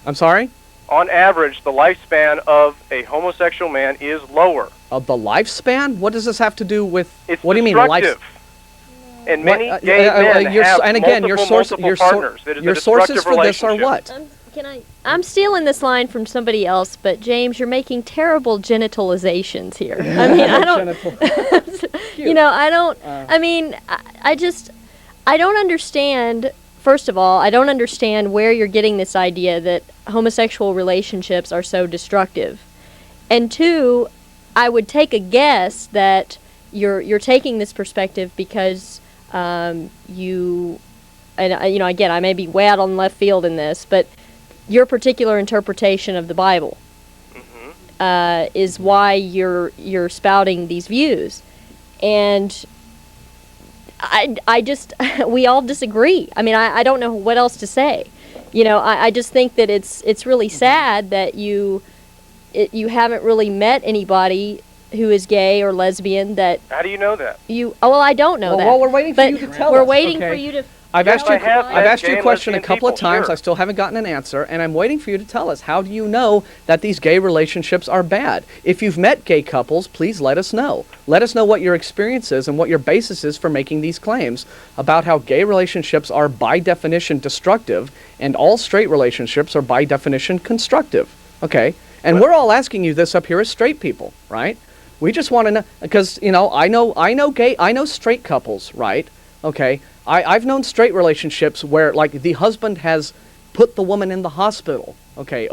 I'm sorry? On average, the lifespan of a homosexual man is lower. The lifespan? What does this have to do with... It's what do you mean, life? And many gay men have and again, multiple partners. Your sources for this are what? I'm stealing this line from somebody else, but James, you're making terrible genitalizations here. I mean, I don't... you know, I don't... I mean, I don't understand... First of all, I don't understand where you're getting this idea that homosexual relationships are so destructive. And two, I would take a guess that you're taking this perspective because you know, again, I may be way out on left field in this, but your particular interpretation of the Bible is why you're spouting these views. And I just, we all disagree. I mean, I don't know what else to say. You know, I just think that it's really sad that you haven't really met anybody who is gay or lesbian that... How do you know that? Well, I don't know that. Well, we're waiting for you to tell us. We're waiting for you to... I've asked you a question a couple of times. Sure. I still haven't gotten an answer, and I'm waiting for you to tell us. How do you know that these gay relationships are bad? If you've met gay couples, please let us know. Let us know what your experience is and what your basis is for making these claims about how gay relationships are by definition destructive and all straight relationships are by definition constructive. Okay? And we're all asking you this up here as straight people, right? We just want to know, because, you know, I know straight couples, right? Okay? I've known straight relationships where, like, the husband has put the woman in the hospital, okay,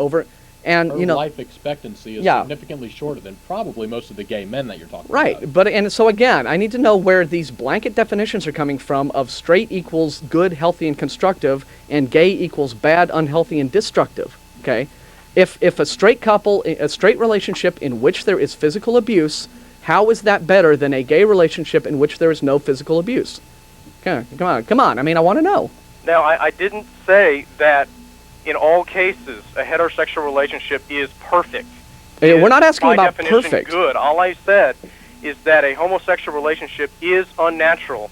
and, her you know... life expectancy is significantly shorter than probably most of the gay men that you're talking about. Right, and so again, I need to know where these blanket definitions are coming from of straight equals good, healthy, and constructive, and gay equals bad, unhealthy, and destructive, okay? If a straight couple, a straight relationship in which there is physical abuse, how is that better than a gay relationship in which there is no physical abuse? Okay, come on. I mean, I want to know. Now, I didn't say that in all cases a heterosexual relationship is perfect. We're not asking about perfect. By definition, good. All I said is that a homosexual relationship is unnatural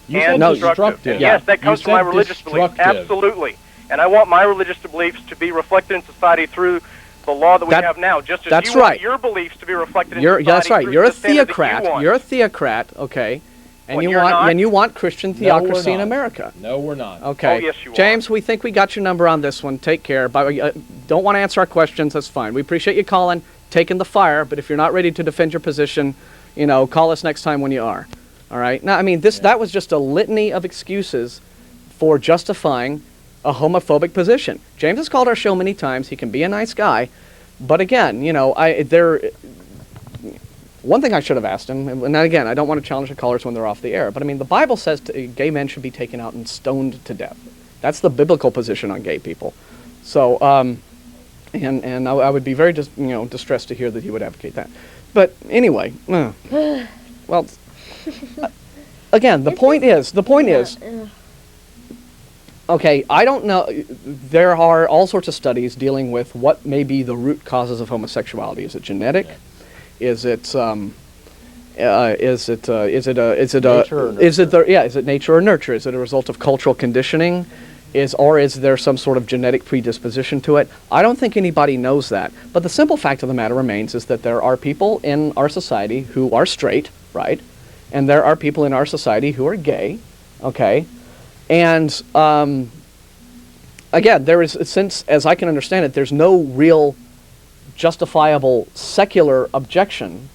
and destructive. And yes, that comes from my religious beliefs. Absolutely. And I want my religious beliefs to be reflected in society through the law that we have now, just as you want your beliefs to be reflected in society. That's right. You're a theocrat. You're a theocrat, okay? And you want Christian theocracy in America. No, we're not. Okay. Oh, yes, you James, we think we got your number on this one. Take care. But don't want to answer our questions. That's fine. We appreciate you calling, taking the fire. But if you're not ready to defend your position, you know, call us next time when you are. All right. Now, I mean, that was just a litany of excuses for justifying a homophobic position. James has called our show many times. He can be a nice guy, but again, you know, one thing I should have asked him, and again, I don't want to challenge the callers when they're off the air, but I mean, the Bible says gay men should be taken out and stoned to death. That's the biblical position on gay people. So, and I would be very distressed to hear that he would advocate that. But anyway, well, again, the point is. Okay, I don't know. There are all sorts of studies dealing with what may be the root causes of homosexuality. Is it genetic? Is it nature or nurture? Is it a result of cultural conditioning? Or is there some sort of genetic predisposition to it? I don't think anybody knows that. But the simple fact of the matter remains is that there are people in our society who are straight, right? And there are people in our society who are gay, okay? And again, there is, since, as I can understand it, there's no real justifiable secular objection,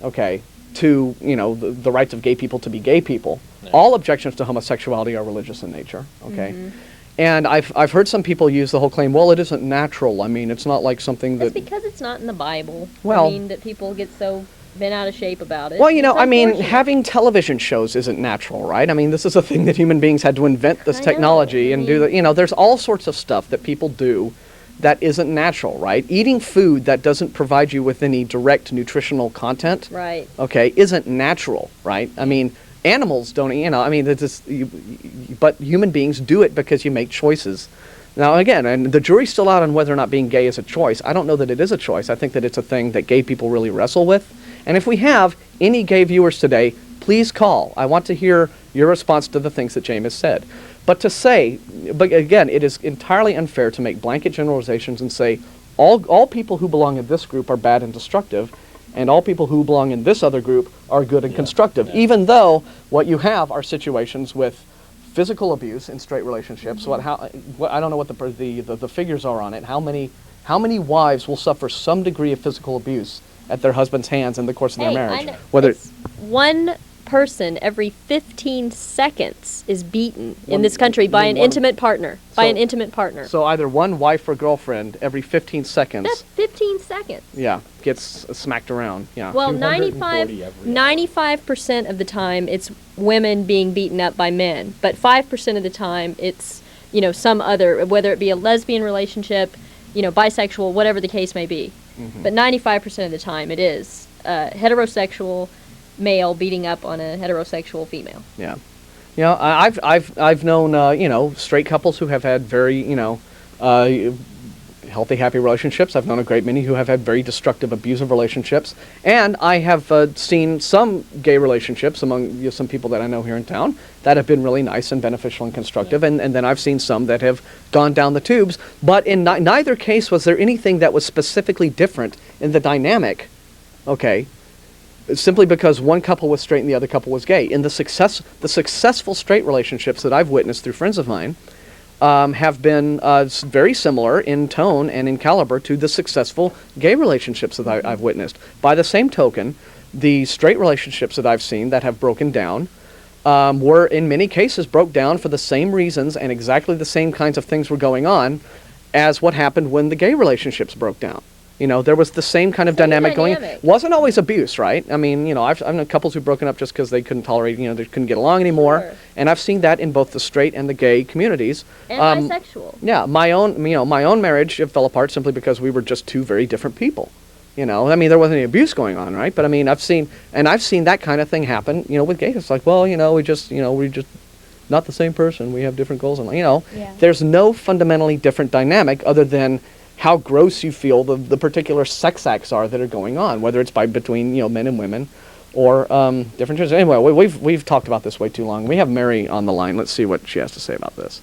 okay, to, you know, the rights of gay people to be gay people. Yeah. All objections to homosexuality are religious in nature, okay? Mm-hmm. And I've heard some people use the whole claim, well, it isn't natural. I mean, it's not like something that... It's because it's not in the Bible. Well... I mean, that people get so been out of shape about it. Well, you know, It's I mean, unfortunate. having television shows isn't natural, right? I mean, this is a thing that human beings had to invent this I know, technology I and do mean- that. You know, there's all sorts of stuff that people do that isn't natural, right? Eating food that doesn't provide you with any direct nutritional content, Right. okay, isn't natural, right? I mean, animals don't, you know, I mean, but human beings do it because you make choices. Now, again, and the jury's still out on whether or not being gay is a choice. I don't know that it is a choice. I think that it's a thing that gay people really wrestle with. And if we have any gay viewers today, please call. I want to hear your response to the things that James has said. But again, it is entirely unfair to make blanket generalizations and say all people who belong in this group are bad and destructive, and all people who belong in this other group are good and constructive, even though what you have are situations with physical abuse in straight relationships. I don't know what the figures are on it. How many wives will suffer some degree of physical abuse at their husband's hands in the course of their Hey, marriage? I know. Whether It's one person every 15 seconds is beaten in this country by an intimate partner. so either one wife or girlfriend every 15 seconds, That's 15 seconds. gets smacked around. Yeah. Well, 240 every 95% of the time it's women being beaten up by men, but 5% of the time it's, you know, some other, whether it be a lesbian relationship, you know, bisexual, whatever the case may be. But 95% of the time it is heterosexual male beating up on a heterosexual female. Yeah. You know, I've known you know, straight couples who have had very, you know, healthy, happy relationships. I've known a great many who have had very destructive, abusive relationships, and I have seen some gay relationships among, you know, some people that I know here in town that have been really nice and beneficial and constructive, and then I've seen some that have gone down the tubes. But in neither case was there anything that was specifically different in the dynamic. Okay. Simply because one couple was straight and the other couple was gay. In the successful straight relationships that I've witnessed through friends of mine have been very similar in tone and in caliber to the successful gay relationships that I've witnessed. By the same token, the straight relationships that I've seen that have broken down were in many cases broke down for the same reasons and exactly the same kinds of things were going on as what happened when the gay relationships broke down. You know, there was the same kind of dynamic going. Wasn't always abuse, right? I mean, you know, I've known couples who've broken up just because they couldn't tolerate, you know, they couldn't get along anymore. Sure. And I've seen that in both the straight and the gay communities. And bisexual. Yeah, my own marriage fell apart simply because we were just two very different people. You know, I mean, there wasn't any abuse going on, right? But I mean, I've seen that kind of thing happen, you know, with gays. It's like, well, you know, we just not the same person. We have different goals, and you know, there's no fundamentally different dynamic other than how gross you feel the particular sex acts are that are going on, whether it's between, you know, men and women, or different genders. Anyway, we've talked about this way too long. We have Mary on the line. Let's see what she has to say about this.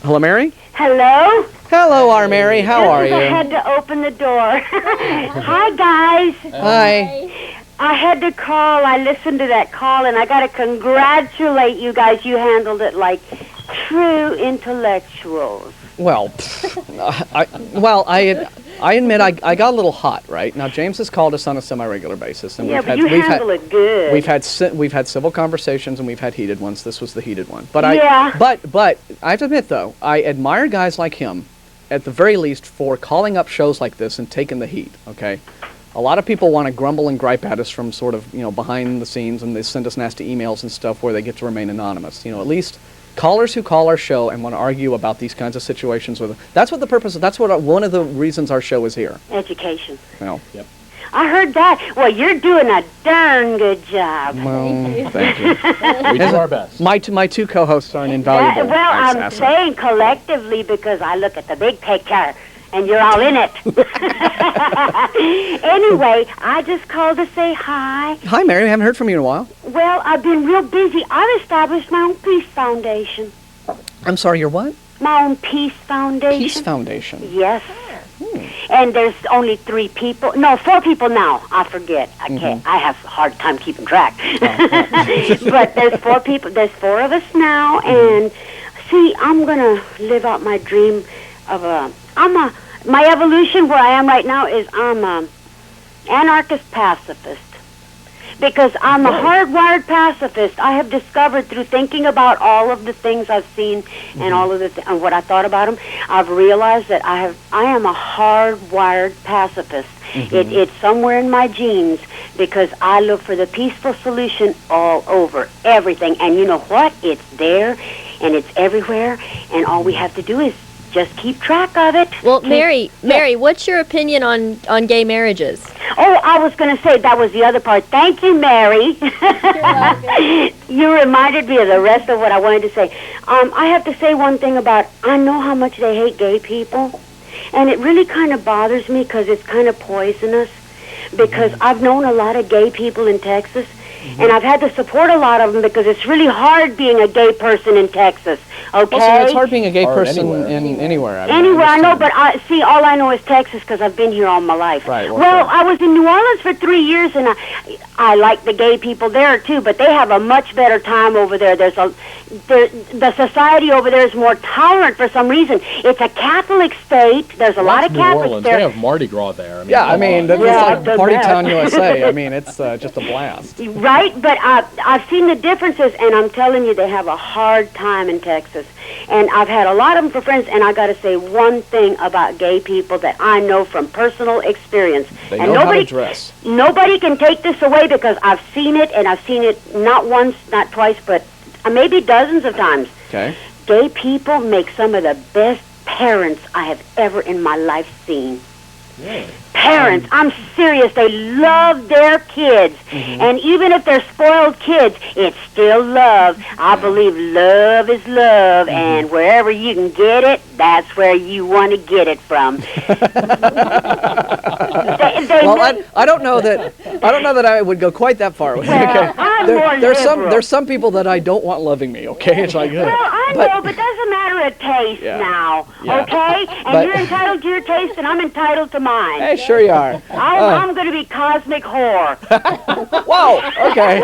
Hello, Mary. Hello? Hello, our Mary. How are you? I had to open the door. Hi, guys. Hi. I had to call. I listened to that call, and I got to congratulate you guys. You handled it like true intellectuals. Well, I admit I got a little hot, right? Now, James has called us on a semi-regular basis, and Yeah, but you handle it good. We've had civil conversations and we've had heated ones. This was the heated one. But Yeah. but I have to admit though, I admire guys like him, at the very least, for calling up shows like this and taking the heat. Okay, a lot of people want to grumble and gripe at us from sort of, you know, behind the scenes, and they send us nasty emails and stuff where they get to remain anonymous. You know, at least callers who call our show and want to argue about these kinds of situations with us. That's what the purpose. That's what one of the reasons our show is here. Education. Well, Yep. I heard that. Well, you're doing a darn good job. well, thank you. We do our best. My two co-hosts are an invaluable. Well, I'm asset. saying collectively because I look at the big picture, and you're all in it. Anyway, I just called to say hi. Hi, Mary. We haven't heard from you in a while. Well, I've been real busy. I've established my own peace foundation. I'm sorry, your what? My own peace foundation. Peace Foundation. Yes. And there's only 4 people now. I forget. I can't. I have a hard time keeping track. But there's 4 people. There's 4 of us now, and see, I'm gonna live out my dream of my evolution where I am right now is I'm a anarchist pacifist. Because I'm a hardwired pacifist. I have discovered through thinking about all of the things I've seen and all of the and what I thought about them, I've realized that I am a hardwired pacifist. It's somewhere in my genes because I look for the peaceful solution all over everything. And you know what? It's there and it's everywhere. And all we have to do is just keep track of it. Well, Mary, what's your opinion on gay marriages? Oh, I was going to say that was the other part. Thank you, Mary. You reminded me of the rest of what I wanted to say. I have to say one thing about, I know how much they hate gay people, and it really kind of bothers me because it's kind of poisonous, because I've known a lot of gay people in Texas, and I've had to support a lot of them because it's really hard being a gay person in Texas. Okay. Also, it's hard being a gay person anywhere. I know, but see, all I know is Texas because I've been here all my life. Right. Well, I was in New Orleans for 3 years, and I like the gay people there too. But they have a much better time over there. The society over there is more tolerant for some reason. It's a Catholic state. There's a lot of Catholics there. They have Mardi Gras there. I mean, that's like Party Town, USA. I mean, it's just a blast. Right, but I've seen the differences, and I'm telling you, they have a hard time in Texas. And I've had a lot of them for friends, and I got to say one thing about gay people that I know from personal experience. They know how to dress. Nobody can take this away because I've seen it, and I've seen it not once, not twice, but maybe dozens of times. Okay. Gay people make some of the best parents I have ever in my life seen. Really? Parents, I'm serious, they love their kids. And even if they're spoiled kids, it's still love. I believe love is love, and wherever you can get it, that's where you want to get it from. I don't know that I would go quite that far with it. Okay. There's some people that I don't want loving me, okay? It's like, well, I know, but that's a matter of taste now, okay? And you're entitled to your taste, and I'm entitled to mine. Hey, sure you are. I'm going to be cosmic whore. Whoa, okay.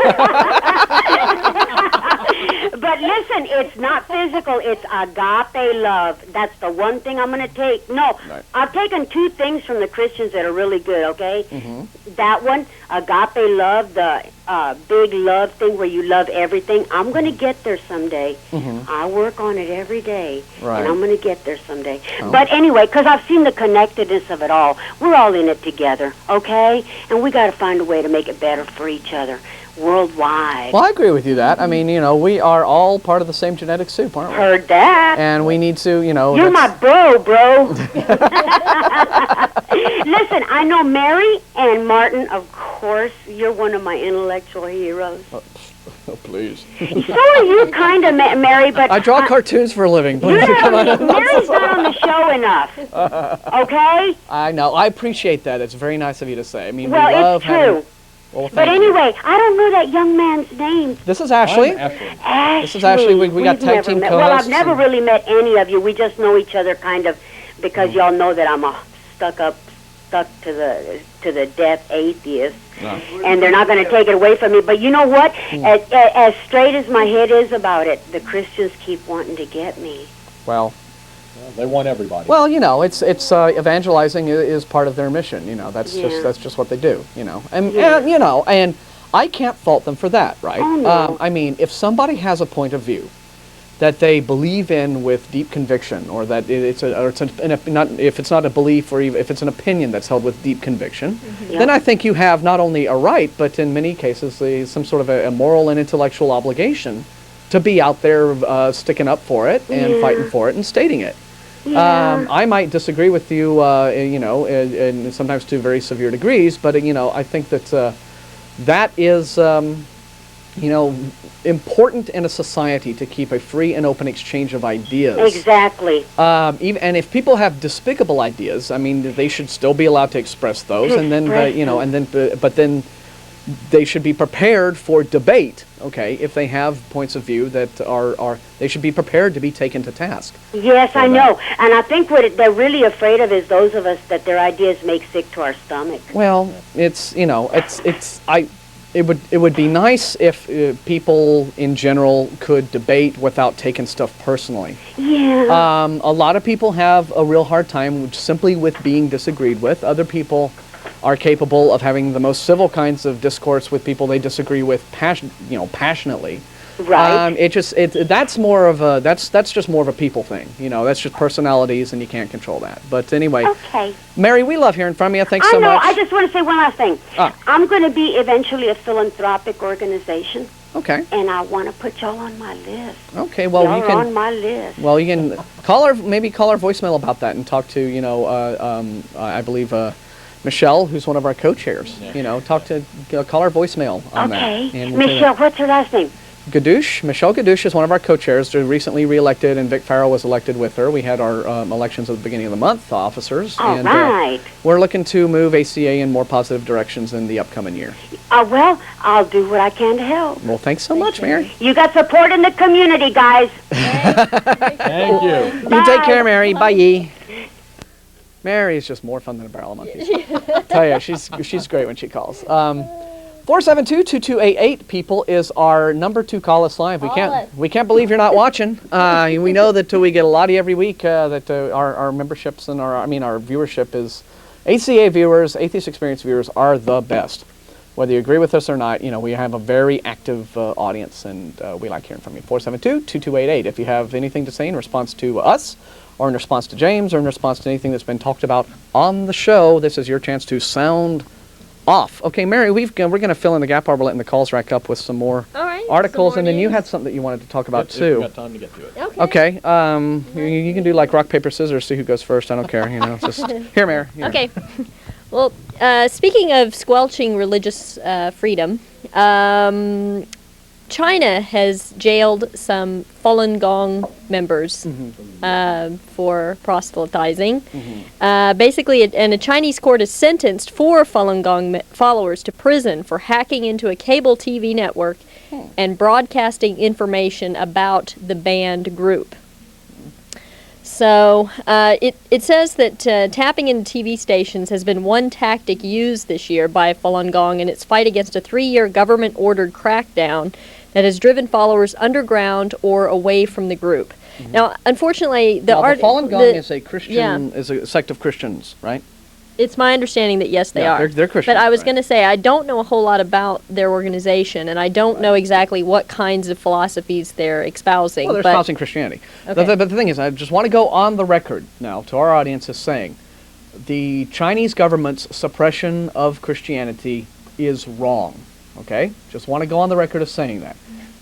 But listen, it's not physical, it's agape love. That's the one thing I'm going to take. No, right. I've taken two things from the Christians that are really good, okay? That one, agape love, the big love thing where you love everything. I'm going to get there someday. I work on it every day, and I'm going to get there someday. But anyway, because I've seen the connectedness of it all, we're all in it together, okay? And we got to find a way to make it better for each other. Worldwide. Well, I agree with you that. I mean, we are all part of the same genetic soup, aren't we? Heard that. And we need to, You're my bro. Listen, I know Mary and Martin, of course. You're one of my intellectual heroes. Oh, please. So are you kind of, Mary, but... I draw cartoons for a living. Mary's not on the show enough, okay? I know. I appreciate that. It's very nice of you to say. I mean, well, we love it's true. Well, but anyway, I don't know that young man's name. This is Ashley. Ashley. This is Ashley. We got tag team co-hosts. Well, I've never really met any of you. We just know each other kind of because y'all know that I'm a stuck to the death atheist. And they're not going to take it away from me. But you know what? As straight as my head is about it, the Christians keep wanting to get me. Well, they want everybody. Well, it's evangelizing is part of their mission. That's just what they do. And I can't fault them for that, right? Oh, no. I mean, if somebody has a point of view that they believe in with deep conviction, or that if it's not a belief, or even if it's an opinion that's held with deep conviction, then I think you have not only a right, but in many cases some sort of a moral and intellectual obligation to be out there sticking up for it and fighting for it and stating it. I might disagree with you, and sometimes to very severe degrees, but I think that that is, important in a society to keep a free and open exchange of ideas. Exactly. And if people have despicable ideas, I mean, they should still be allowed to express those, and then but then they should be prepared for debate. Okay, if they have points of view that they should be prepared to be taken to task. Yes, I know, and I think what they're really afraid of is those of us that their ideas make sick to our stomach. Well, it would be nice if people in general could debate without taking stuff personally. Yeah. A lot of people have a real hard time simply with being disagreed with. Other people are capable of having the most civil kinds of discourse with people they disagree with passionately. Right. That's more of a that's just more of a people thing. That's just personalities, and you can't control that. But anyway, Okay. Mary, we love hearing from you. Thanks I so know. much. I just want to say one last thing. Ah. I'm going to be eventually a philanthropic organization, Okay. and I want to put y'all on my list. Okay. Well, y'all you are can. on my list. Well, you can call our voicemail about that and talk to I believe Michelle, who's one of our co-chairs. Call our voicemail on that. Okay. And we'll say Michelle, what's her last name? Gadouche. Michelle Gadouche is one of our co-chairs. They're recently reelected, and Vic Farrell was elected with her. We had our elections at the beginning of the month, officers. All and right. we're looking to move ACA in more positive directions in the upcoming year. Well, I'll do what I can to help. Well, thanks so much, Mary. You got support in the community, guys. Thank you. You take care, Mary. Bye. Mary is just more fun than a barrel of monkeys. Tell you, she's great when she calls. 472-2288, people, is our number 2 call us live. We can't believe you're not watching. We know that we get a lot of you every week. That our memberships and our viewership is ACA viewers, Atheist Experience viewers are the best. Whether you agree with us or not, we have a very active audience, and we like hearing from you. 472-2288. If you have anything to say in response to us, or in response to James, or in response to anything that's been talked about on the show, this is your chance to sound off. Okay, Mary, we're going to fill in the gap while we're letting the calls rack up with some more articles, and then you had something that you wanted to talk about too. We've got time to get to it. Okay. You can do like rock, paper, scissors, see who goes first. I don't care. Just here, Mary. Here. Okay. Well, speaking of squelching religious freedom, China has jailed some Falun Gong members for proselytizing. Basically, a Chinese court has sentenced 4 Falun Gong followers to prison for hacking into a cable TV network and broadcasting information about the banned group. So it says that tapping into TV stations has been one tactic used this year by Falun Gong in its fight against a 3-year government-ordered crackdown that has driven followers underground or away from the group. Now, unfortunately, the Falun Gong is a Christian, is a sect of Christians, right? It's my understanding that yes, they are. They're Christians. But I was going to say I don't know a whole lot about their organization, and I don't know exactly what kinds of philosophies they're espousing. Well, they're espousing Christianity. Okay. But the thing is, I just want to go on the record now to our audience as saying the Chinese government's suppression of Christianity is wrong. Okay? Just want to go on the record as saying that.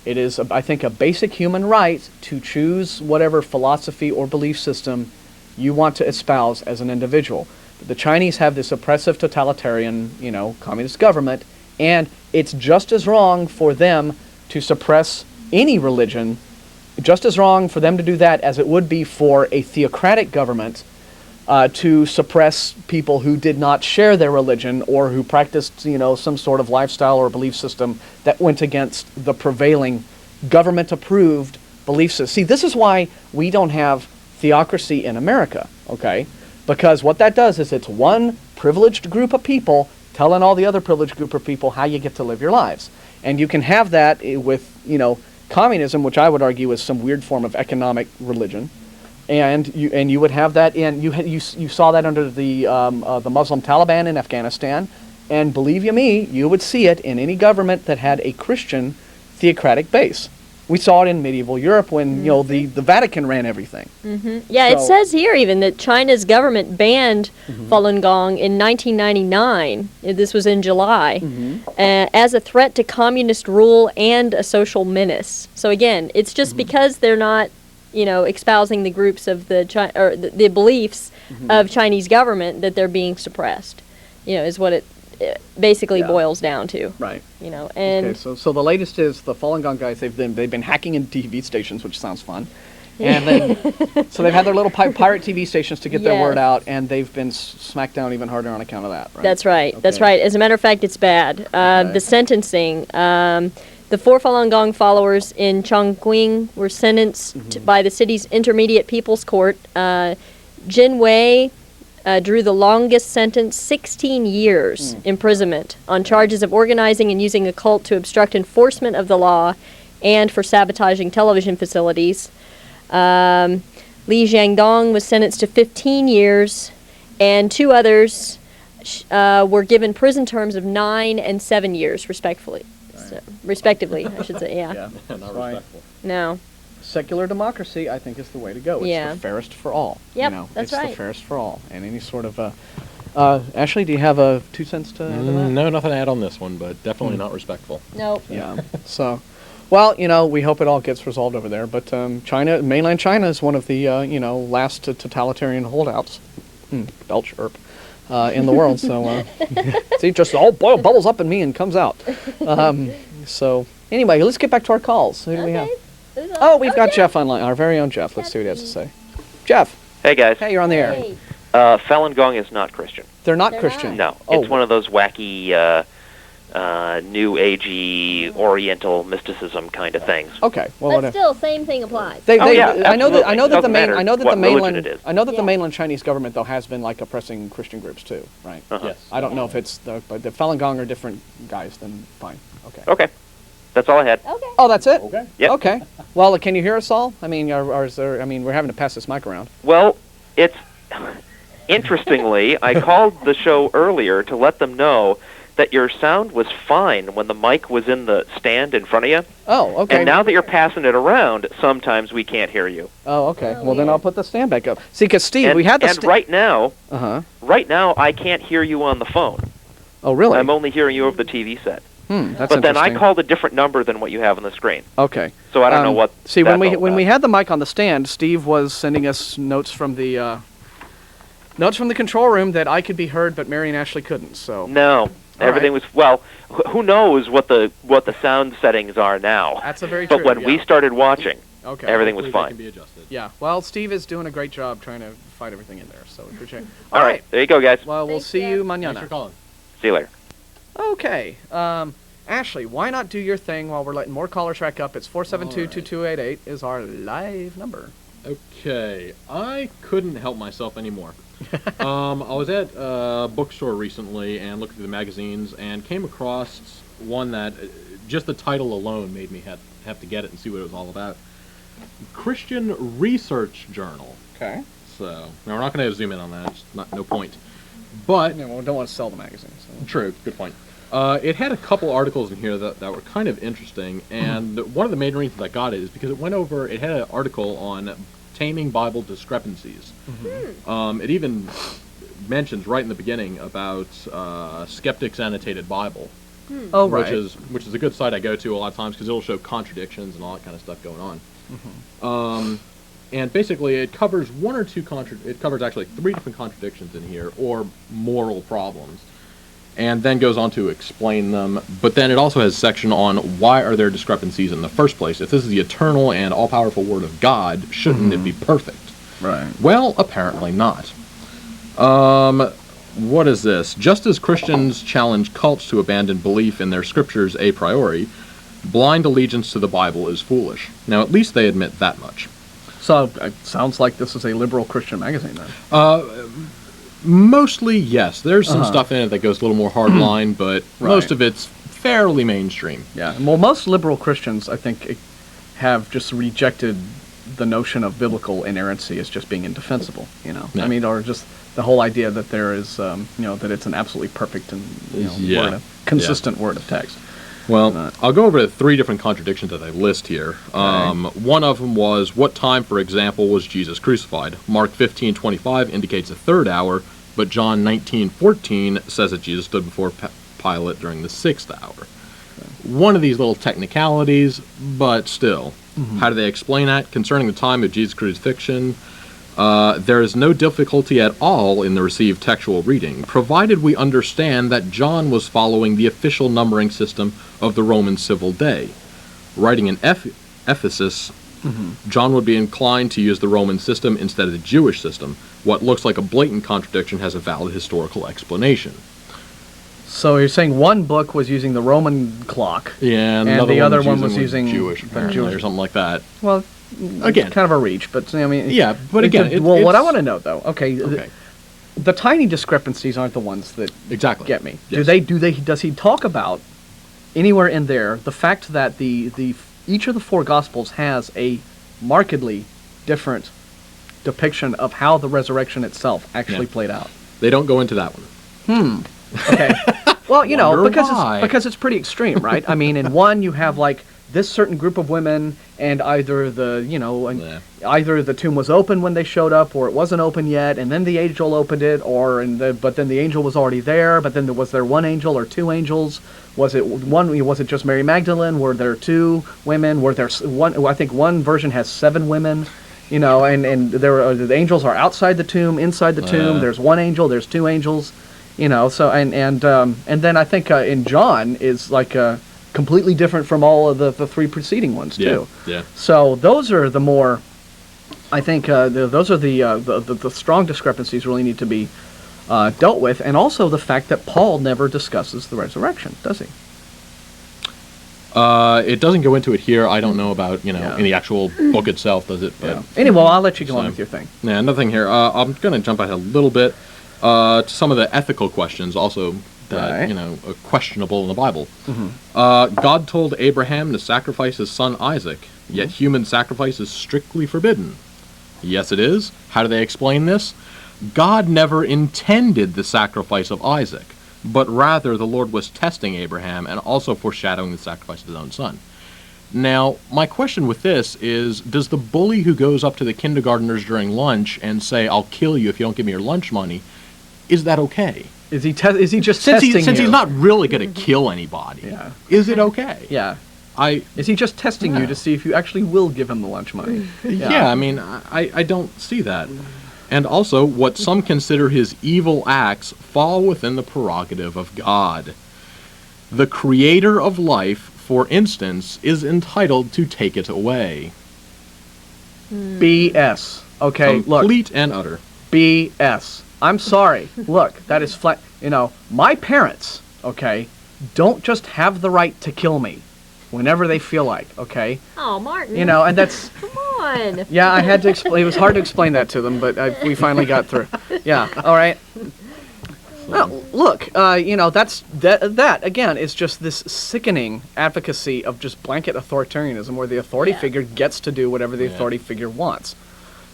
It is, I think, a basic human right to choose whatever philosophy or belief system you want to espouse as an individual. The Chinese have this oppressive, totalitarian, communist government, and it's just as wrong for them to suppress any religion, just as wrong for them to do that as it would be for a theocratic government to suppress people who did not share their religion or who practiced, some sort of lifestyle or belief system that went against the prevailing government-approved belief system. See, this is why we don't have theocracy in America, okay? Because what that does is it's one privileged group of people telling all the other privileged group of people how you get to live your lives. And you can have that with, communism, which I would argue is some weird form of economic religion. And you would have that in, you saw that under the Muslim Taliban in Afghanistan. And believe you me, you would see it in any government that had a Christian theocratic base. We saw it in medieval Europe when the Vatican ran everything. Yeah, it says here even that China's government banned Falun Gong in 1999. This was in July, as a threat to communist rule and a social menace. So again, it's just because they're not, espousing the groups of the beliefs of Chinese government that they're being suppressed. Is what it basically boils down to. Right. And okay, so the latest is the Falun Gong guys. They've been hacking into TV stations, which sounds fun, and then so they've had their little pirate TV stations to get their word out, and they've been smacked down even harder on account of that. Right? That's right. Okay. That's right. As a matter of fact, it's bad. The sentencing. The 4 Falun Gong followers in Chongqing were sentenced by the city's Intermediate People's Court. Jin Wei drew the longest sentence, 16 years imprisonment, on charges of organizing and using a cult to obstruct enforcement of the law and for sabotaging television facilities. Li Jiangdong was sentenced to 15 years, and 2 others were given prison terms of 9 and 7 years, respectively. So, respectively, I should say, yeah. Yeah. Not Right. respectful. No. Secular democracy, I think, is the way to go. It's Yeah. the fairest for all. Yep, you know? that's it's right. the fairest for all. And any sort of... Ashley, do you have 2 cents to add to that? No, nothing to add on this one, but definitely not respectful. Nope. Yeah. So, well, you know, we hope it all gets resolved over there. But China, mainland China, is one of the last totalitarian holdouts. Belch herp. In the world. So, see, just all bubbles up in me and comes out. So, anyway, let's get back to our calls. Who do we have? Who's on? Oh, we've got Jeff. Jeff online. Our very own Jeff. Let's see what he has to say. Jeff. Hey guys, Hey, you're on the air. Hey. Falun Gong is not Christian. They're not They're Christian. No, Oh. it's one of those wacky, new agey Oriental mysticism kind of things. Okay. Well, But whatever. still, same thing applies. They, Oh, yeah, I know that. I know that the absolutely. main. Doesn't I know that matter the what mainland. religion it is. I know that the Yeah. mainland Chinese government though has been like oppressing Christian groups too, right? Uh-huh. Yes. I don't know if it's but the Falun Gong are different guys. Then fine. Okay. Okay, that's all I had. Okay. Oh, that's it. Okay. Yep. Okay. Well, can you hear us all? I mean, or is there? I mean, we're having to pass this mic around. Well, it's interestingly, I called the show earlier to let them know that your sound was fine when the mic was in the stand in front of you. Oh, okay. And now that you're passing it around, sometimes we can't hear you. Oh, okay. Oh, Well, then yeah. I'll put the stand back up. See, because Steve, And, we had the. and right now, Right now I can't hear you on the phone. Oh, really? I'm only hearing you over the TV set. That's But then I interesting. called a different number than what you have on the screen. Okay. So I don't know what. See, when that's we all when we about. had the mic on the stand, Steve was sending us notes from the control room that I could be heard, but Mary and Ashley couldn't. So No, everything was well. Who knows what the sound settings are now? that's a very But true. when yeah. we started watching, okay, everything was Hopefully they fine. can be adjusted. Yeah. Well, Steve is doing a great job trying to fight everything in there. So we appreciate it. All right, there you go, guys. Well, we'll Thanks, see Jeff. you Thanks for mañana. calling. See you later. Okay. Ashley, why not do your thing while we're letting more callers rack up? It's 472-2288 is our live number. Okay, I couldn't help myself anymore. I was at a bookstore recently and looked through the magazines and came across one that just the title alone made me have to get it and see what it was all about. Christian Research Journal. Okay. So now we're not going to zoom in on that. It's no point. But Yeah, well, we don't want to sell the magazine. So. true, good point. It had a couple articles in here that were kind of interesting, and one of the main reasons I got it is because it had an article on taming Bible discrepancies. It even mentions right in the beginning about Skeptics Annotated Bible, Oh, right. which is a good site I go to a lot of times because it'll show contradictions and all that kind of stuff going on. And basically, it covers it covers actually 3 different contradictions in here, or moral problems, and then goes on to explain them. But then it also has a section on why are there discrepancies in the first place. If this is the eternal and all-powerful Word of God, shouldn't it be perfect? Right. Well, apparently not. What is this? Just as Christians challenge cults to abandon belief in their scriptures a priori, blind allegiance to the Bible is foolish. Now, at least they admit that much. So it sounds like this is a liberal Christian magazine then. Mostly, yes. There's some stuff in it that goes a little more hardline, but most of it's fairly mainstream. Yeah. Well, most liberal Christians, I think, have just rejected the notion of biblical inerrancy as just being indefensible. You know, Yeah. I mean, or just the whole idea that there is, that it's an absolutely perfect and Yeah. consistent word of text. Well, I'll go over the 3 different contradictions that they list here. One of them was, what time, for example, was Jesus crucified? Mark 15:25 indicates the 3rd hour, but John 19:14 says that Jesus stood before Pilate during the 6th hour. One of these little technicalities, but still. How do they explain that? Concerning the time of Jesus' crucifixion, there is no difficulty at all in the received textual reading, provided we understand that John was following the official numbering system of the Roman civil day. Writing in Ephesus, John would be inclined to use the Roman system instead of the Jewish system. What looks like a blatant contradiction has a valid historical explanation. So you're saying one book was using the Roman clock. Yeah, And another the other one was was using Jewish, the apparently, Jewish- or something like that. Well, Again. it's kind of a reach, but I mean. Yeah, but again, well, what I it's- want to know though, okay. The tiny discrepancies aren't the ones that Exactly. get me. Yes. Does he talk about anywhere in there the fact that the each of the 4 gospels has a markedly different depiction of how the resurrection itself actually Yeah. played out? They don't go into that one. Okay. Well, you know, Wonder because why. it's pretty extreme, right? I mean, in one you have like this certain group of women, and either the tomb was open when they showed up, or it wasn't open yet, and then the angel opened it, but then the angel was already there. But then was there one angel or two angels? Was it just Mary Magdalene? Were there two women? Were there one? I think one version has 7 women. You know, and the angels are outside the tomb, inside the tomb. There's one angel. There's 2 angels. You know, so and then I think in John is like completely different from all of the 3 preceding ones too. Yeah. So those are the more, I think those are the strong discrepancies really need to be dealt with, and also the fact that Paul never discusses the resurrection, does he? It doesn't go into it here. I don't know about, in the actual book itself, does it? But, Anyway, I'll let you go on with your thing. Yeah, another thing here. I'm going to jump ahead a little bit to some of the ethical questions also that, are questionable in the Bible. God told Abraham to sacrifice his son Isaac, yet human sacrifice is strictly forbidden. Yes, it is. How do they explain this? God never intended the sacrifice of Isaac, but rather the Lord was testing Abraham and also foreshadowing the sacrifice of his own son. Now, my question with this is, does the bully who goes up to the kindergartners during lunch and say, "I'll kill you if you don't give me your lunch money," is that okay? Is he just testing you? Since he's not really going to kill anybody, is it okay? Yeah. Is he just testing you to see if you actually will give him the lunch money? Yeah, I mean, I don't see that. And also, what some consider his evil acts fall within the prerogative of God. The creator of life, for instance, is entitled to take it away. BS. Okay, look. Complete and utter. BS. I'm sorry. Look, that is flat. My parents, okay, don't just have the right to kill me whenever they feel like, okay? Oh, Martin. And that's... Come on. Yeah, I had to explain. It was hard to explain that to them, but we finally got through. Yeah, all right. Well, look, that again is just this sickening advocacy of just blanket authoritarianism, where the authority figure gets to do whatever the authority figure wants.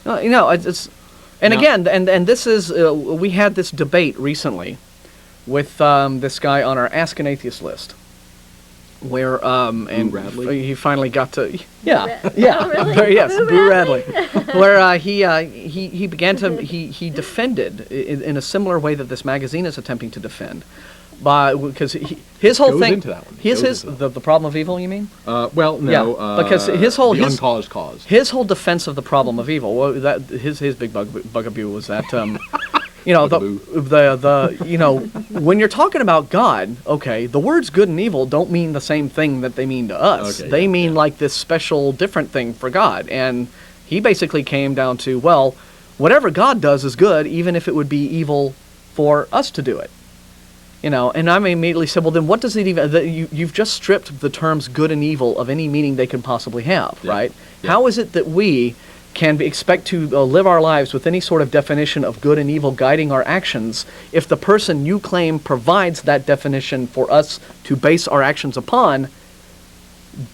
It's and now, again, and this is we had this debate recently with this guy on our Ask an Atheist list, where and Radley? He finally got to Oh, really? yes, Boo Radley, where he began to he defended in a similar way that this magazine is attempting to defend, because his whole thing into that one. The problem of evil, you mean? Well, no, because his whole the uncaused cause. His whole defense of the problem of evil, well, his big bugaboo was that when you're talking about God, okay, the words good and evil don't mean the same thing that they mean to us. Okay, they mean like this special different thing for God. And he basically came down to, well, whatever God does is good, even if it would be evil for us to do it. And I immediately said, well, then what does it even... You've just stripped the terms good and evil of any meaning they could possibly have, right? Yeah. How is it that we can expect to live our lives with any sort of definition of good and evil guiding our actions if the person you claim provides that definition for us to base our actions upon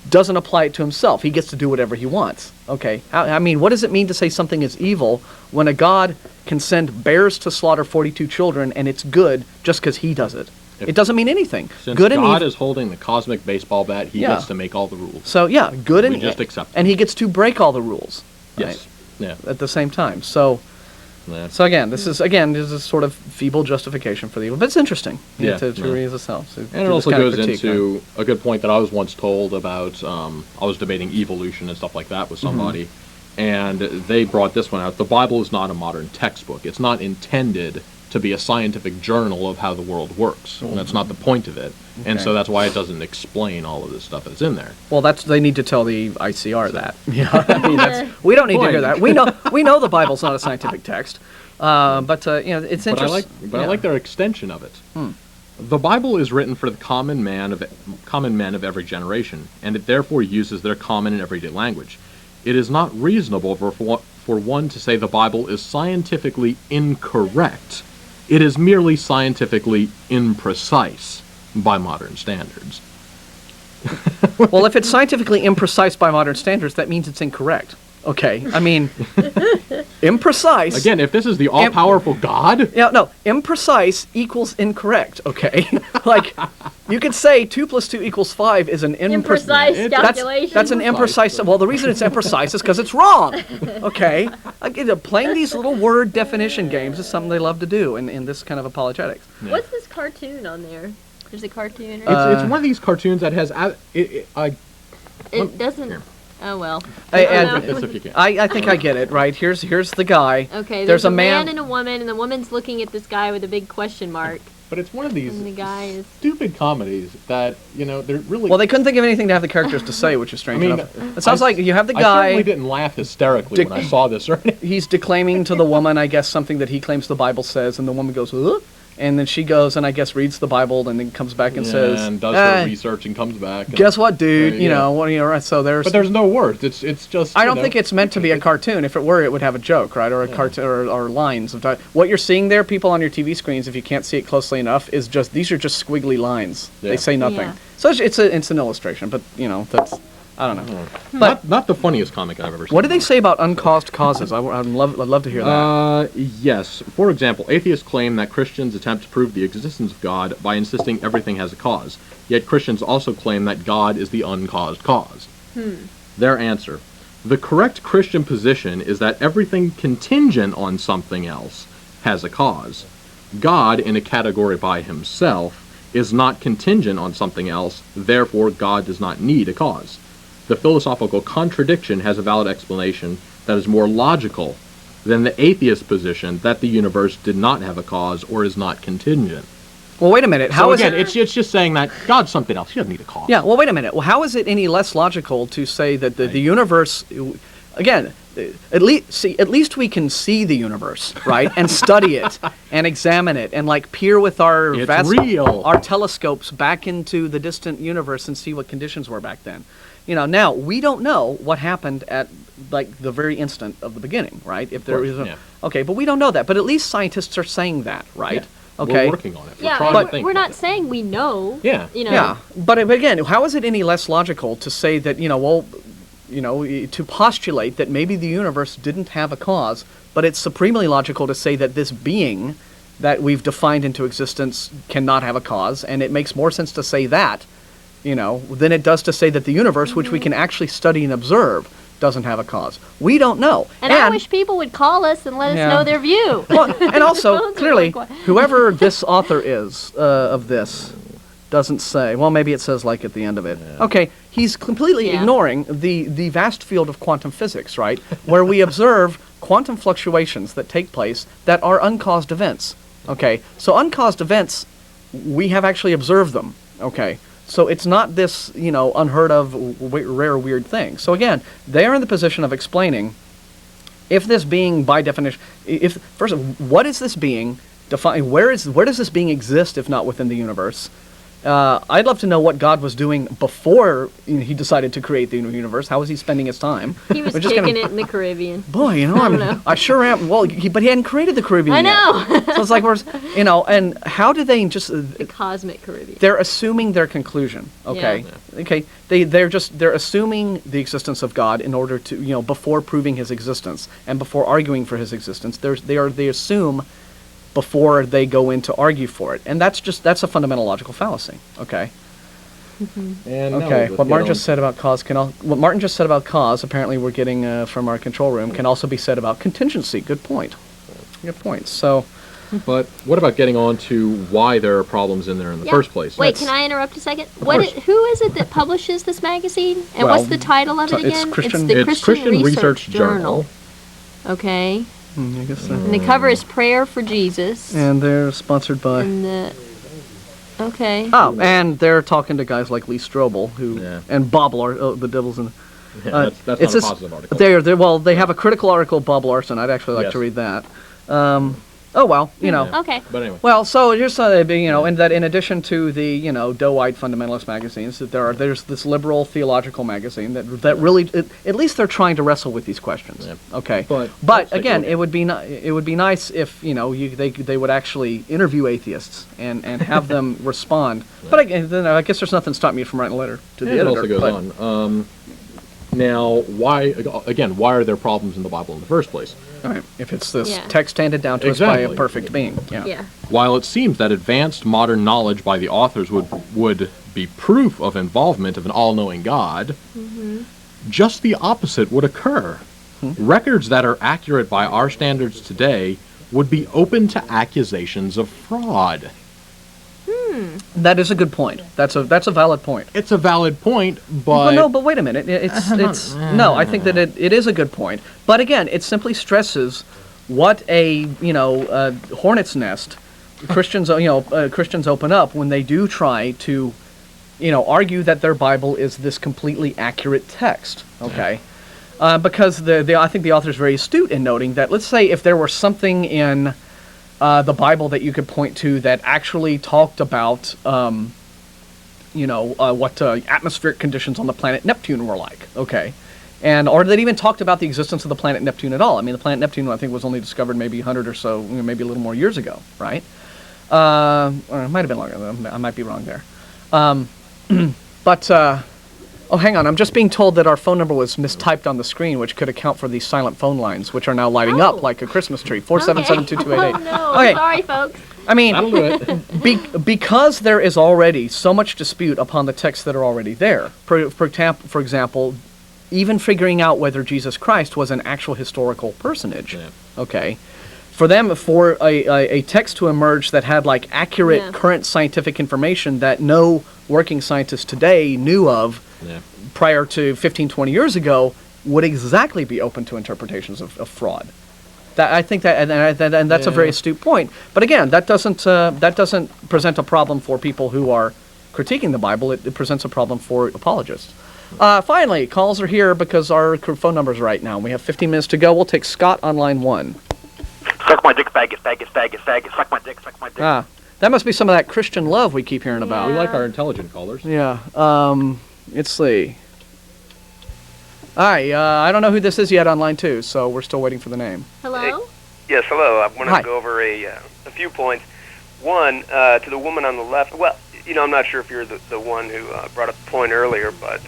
doesn't apply it to himself? He gets to do whatever he wants. Okay, I mean, what does it mean to say something is evil when a God can send bears to slaughter 42 children and it's good just because he does it? It doesn't mean anything. Since good and God is holding the cosmic baseball bat, he gets to make all the rules. So good and we just accept them. And he gets to break all the rules. Yes. Right? Yeah. At the same time. So again, this is a sort of feeble justification for the evil, but it's interesting to read as itself. And it also goes into a good point that I was once told about. I was debating evolution and stuff like that with somebody, and they brought this one out. The Bible is not a modern textbook. It's not intended to be a scientific journal of how the world works. And that's not the point of it. Okay. And so that's why it doesn't explain all of this stuff that's in there. Well, they need to tell the ICR that. I mean, we don't need to hear that. We know the Bible's not a scientific text, but it's interesting. I like their extension of it. The Bible is written for the common men of every generation, and it therefore uses their common and everyday language. It is not reasonable for one to say the Bible is scientifically incorrect. It is merely scientifically imprecise by modern standards. Well, if it's scientifically imprecise by modern standards, that means it's incorrect. Okay, I mean, imprecise. Again, if this is the all-powerful God, Yeah, no, imprecise equals incorrect. Okay, like you could say 2 + 2 = 5 is an Imprecise calculation. That's an imprecise. Well, the reason it's imprecise is because it's wrong. Okay, playing these little word definition games is something they love to do in this kind of apologetics. What's this cartoon on there? There's a cartoon. it's one of these cartoons that has. It doesn't. Oh well. If you can. I think I get it. Right, here's the guy. Okay, there's a man and a woman, and the woman's looking at this guy with a big question mark. But it's one of these And the guy is stupid comedies that, they're really... Well, they couldn't think of anything to have the characters to say, which is strange enough. It sounds like you have the I guy... certainly didn't laugh hysterically when I saw this. He's declaiming to the woman, I guess, something that he claims the Bible says, and the woman goes, "Huh?" And then she goes and I guess reads the Bible and then comes back and says... and does her research and comes back. And, guess what, dude? yeah. Right, so there's... But there's no words. It's just... I don't think it's meant to be a cartoon. If it were, it would have a joke, right? Or a cartoon, or lines. What you're seeing there, people on your TV screens, if you can't see it closely enough, is just... These are just squiggly lines. Yeah. They say nothing. Yeah. So it's an illustration, but, that's... I don't know. But not the funniest comic I've ever seen. What do they say about uncaused causes? I'd love to hear that. Yes. For example, atheists claim that Christians attempt to prove the existence of God by insisting everything has a cause. Yet Christians also claim that God is the uncaused cause. Their answer. The correct Christian position is that everything contingent on something else has a cause. God, in a category by himself, is not contingent on something else, therefore God does not need a cause. The philosophical contradiction has a valid explanation that is more logical than the atheist position that the universe did not have a cause or is not contingent. Well, wait a minute. It's just saying that God's something else. He doesn't need a cause. Yeah, well, wait a minute. Well, how is it any less logical to say that the universe... Again, at least we can see the universe, right? And study it and examine it and peer with our our telescopes back into the distant universe and see what conditions were back then. Now we don't know what happened at the very instant of the beginning, right? If there is okay, but we don't know that. But at least scientists are saying that, right? Yeah. Okay, we're working on it. We're not saying we know. Yeah, yeah. But again, how is it any less logical to say that to postulate that maybe the universe didn't have a cause, but it's supremely logical to say that this being that we've defined into existence cannot have a cause, and it makes more sense to say that, than it does to say that the universe, which we can actually study and observe, doesn't have a cause. We don't know. And I wish people would call us and let us know their view. Well, and also, clearly, whoever this author is of this doesn't say. Well, maybe it says at the end of it. Yeah. Okay, he's completely ignoring the vast field of quantum physics, right? Where we observe quantum fluctuations that take place that are uncaused events. Okay, so uncaused events, we have actually observed them. Okay, so it's not this unheard of, rare, weird thing. So again, they are in the position of explaining if this being, by definition, first of all, what is this being? Define where does this being exist if not within the universe? I'd love to know what God was doing before he decided to create the universe. How was he spending his time? He was kicking it in the Caribbean. Boy, I sure am. Well, but he hadn't created the Caribbean I know. yet. So it's and how do they just... the cosmic Caribbean. They're assuming their conclusion, okay? Yeah. Okay, they're assuming the existence of God in order to, before proving his existence and before arguing for his existence. They assume before they go in to argue for it, and that's a fundamental logical fallacy. Okay. What Martin just said about cause apparently we're getting from our control room can also be said about contingency. Good point. So, but what about getting on to why there are problems in there in the first place? Wait, can I interrupt a second? Who is it that publishes this magazine, and what's the title of it again? It's the Christian Research Journal. Okay. I guess and the cover is Prayer for Jesus. And they're sponsored by... Okay. Oh, and they're talking to guys like Lee Strobel, and Bob Larson, the Devil's in... that's not a positive article. They have a critical article, Bob Larson. I'd actually like to read that. Oh, well, Okay. But anyway. Well, so here's and that in addition to the, doe-eyed fundamentalist magazines, that there's this liberal theological magazine that really, at least they're trying to wrestle with these questions. Yeah. Okay. But again, it would be nice if, they would actually interview atheists and have them respond. Yeah. But I guess there's nothing stopping me from writing a letter to the editor. It also goes on. Now, why are there problems in the Bible in the first place? All right. If it's this Yeah. text handed down to us by a perfect being. Yeah. While it seems that advanced modern knowledge by the authors would be proof of involvement of an all-knowing God, just the opposite would occur. Records that are accurate by our standards today would be open to accusations of fraud. That is a good point. That's a valid point. It's a valid point, but Well, no, but wait a minute. No, I think that it is a good point. But again, it simply stresses what a hornet's nest Christians open up when they do try to argue that their Bible is this completely accurate text. Okay, because I think the author is very astute in noting that, let's say if there were something in the Bible that you could point to that actually talked about, what atmospheric conditions on the planet Neptune were like, okay? Or that even talked about the existence of the planet Neptune at all. I mean, the planet Neptune, I think, was only discovered maybe 100 or so, maybe a little more years ago, right? Or it might have been longer. I might be wrong there. Oh, hang on. I'm just being told that our phone number was mistyped on the screen, which could account for these silent phone lines, which are now lighting up like a Christmas tree. 477-2288. Oh, no. Okay. Sorry, folks. I mean, that'll do it. because there is already so much dispute upon the texts that are already there. For example, even figuring out whether Jesus Christ was an actual historical personage. Yeah. Okay. For a text to emerge that had like accurate current scientific information that no working scientist today knew of prior to 15, 20 years ago would exactly be open to interpretations of fraud. I think that, and that's a very astute point. But again, that doesn't present a problem for people who are critiquing the Bible. It presents a problem for apologists. Finally, calls are here because our phone number's right now. We have 15 minutes to go. We'll take Scott on line 1. Suck my dick, faggot, faggot, faggot, faggot. Suck my dick, suck my dick. That must be some of that Christian love we keep hearing about. We like our intelligent callers. Yeah. Let's see. Hi. I don't know who this is yet on line 2, so we're still waiting for the name. Hello? Yes, hello. I want Hi. to go over a few points. One, to the woman on the left. Well, I'm not sure if you're the one who brought up the point earlier, but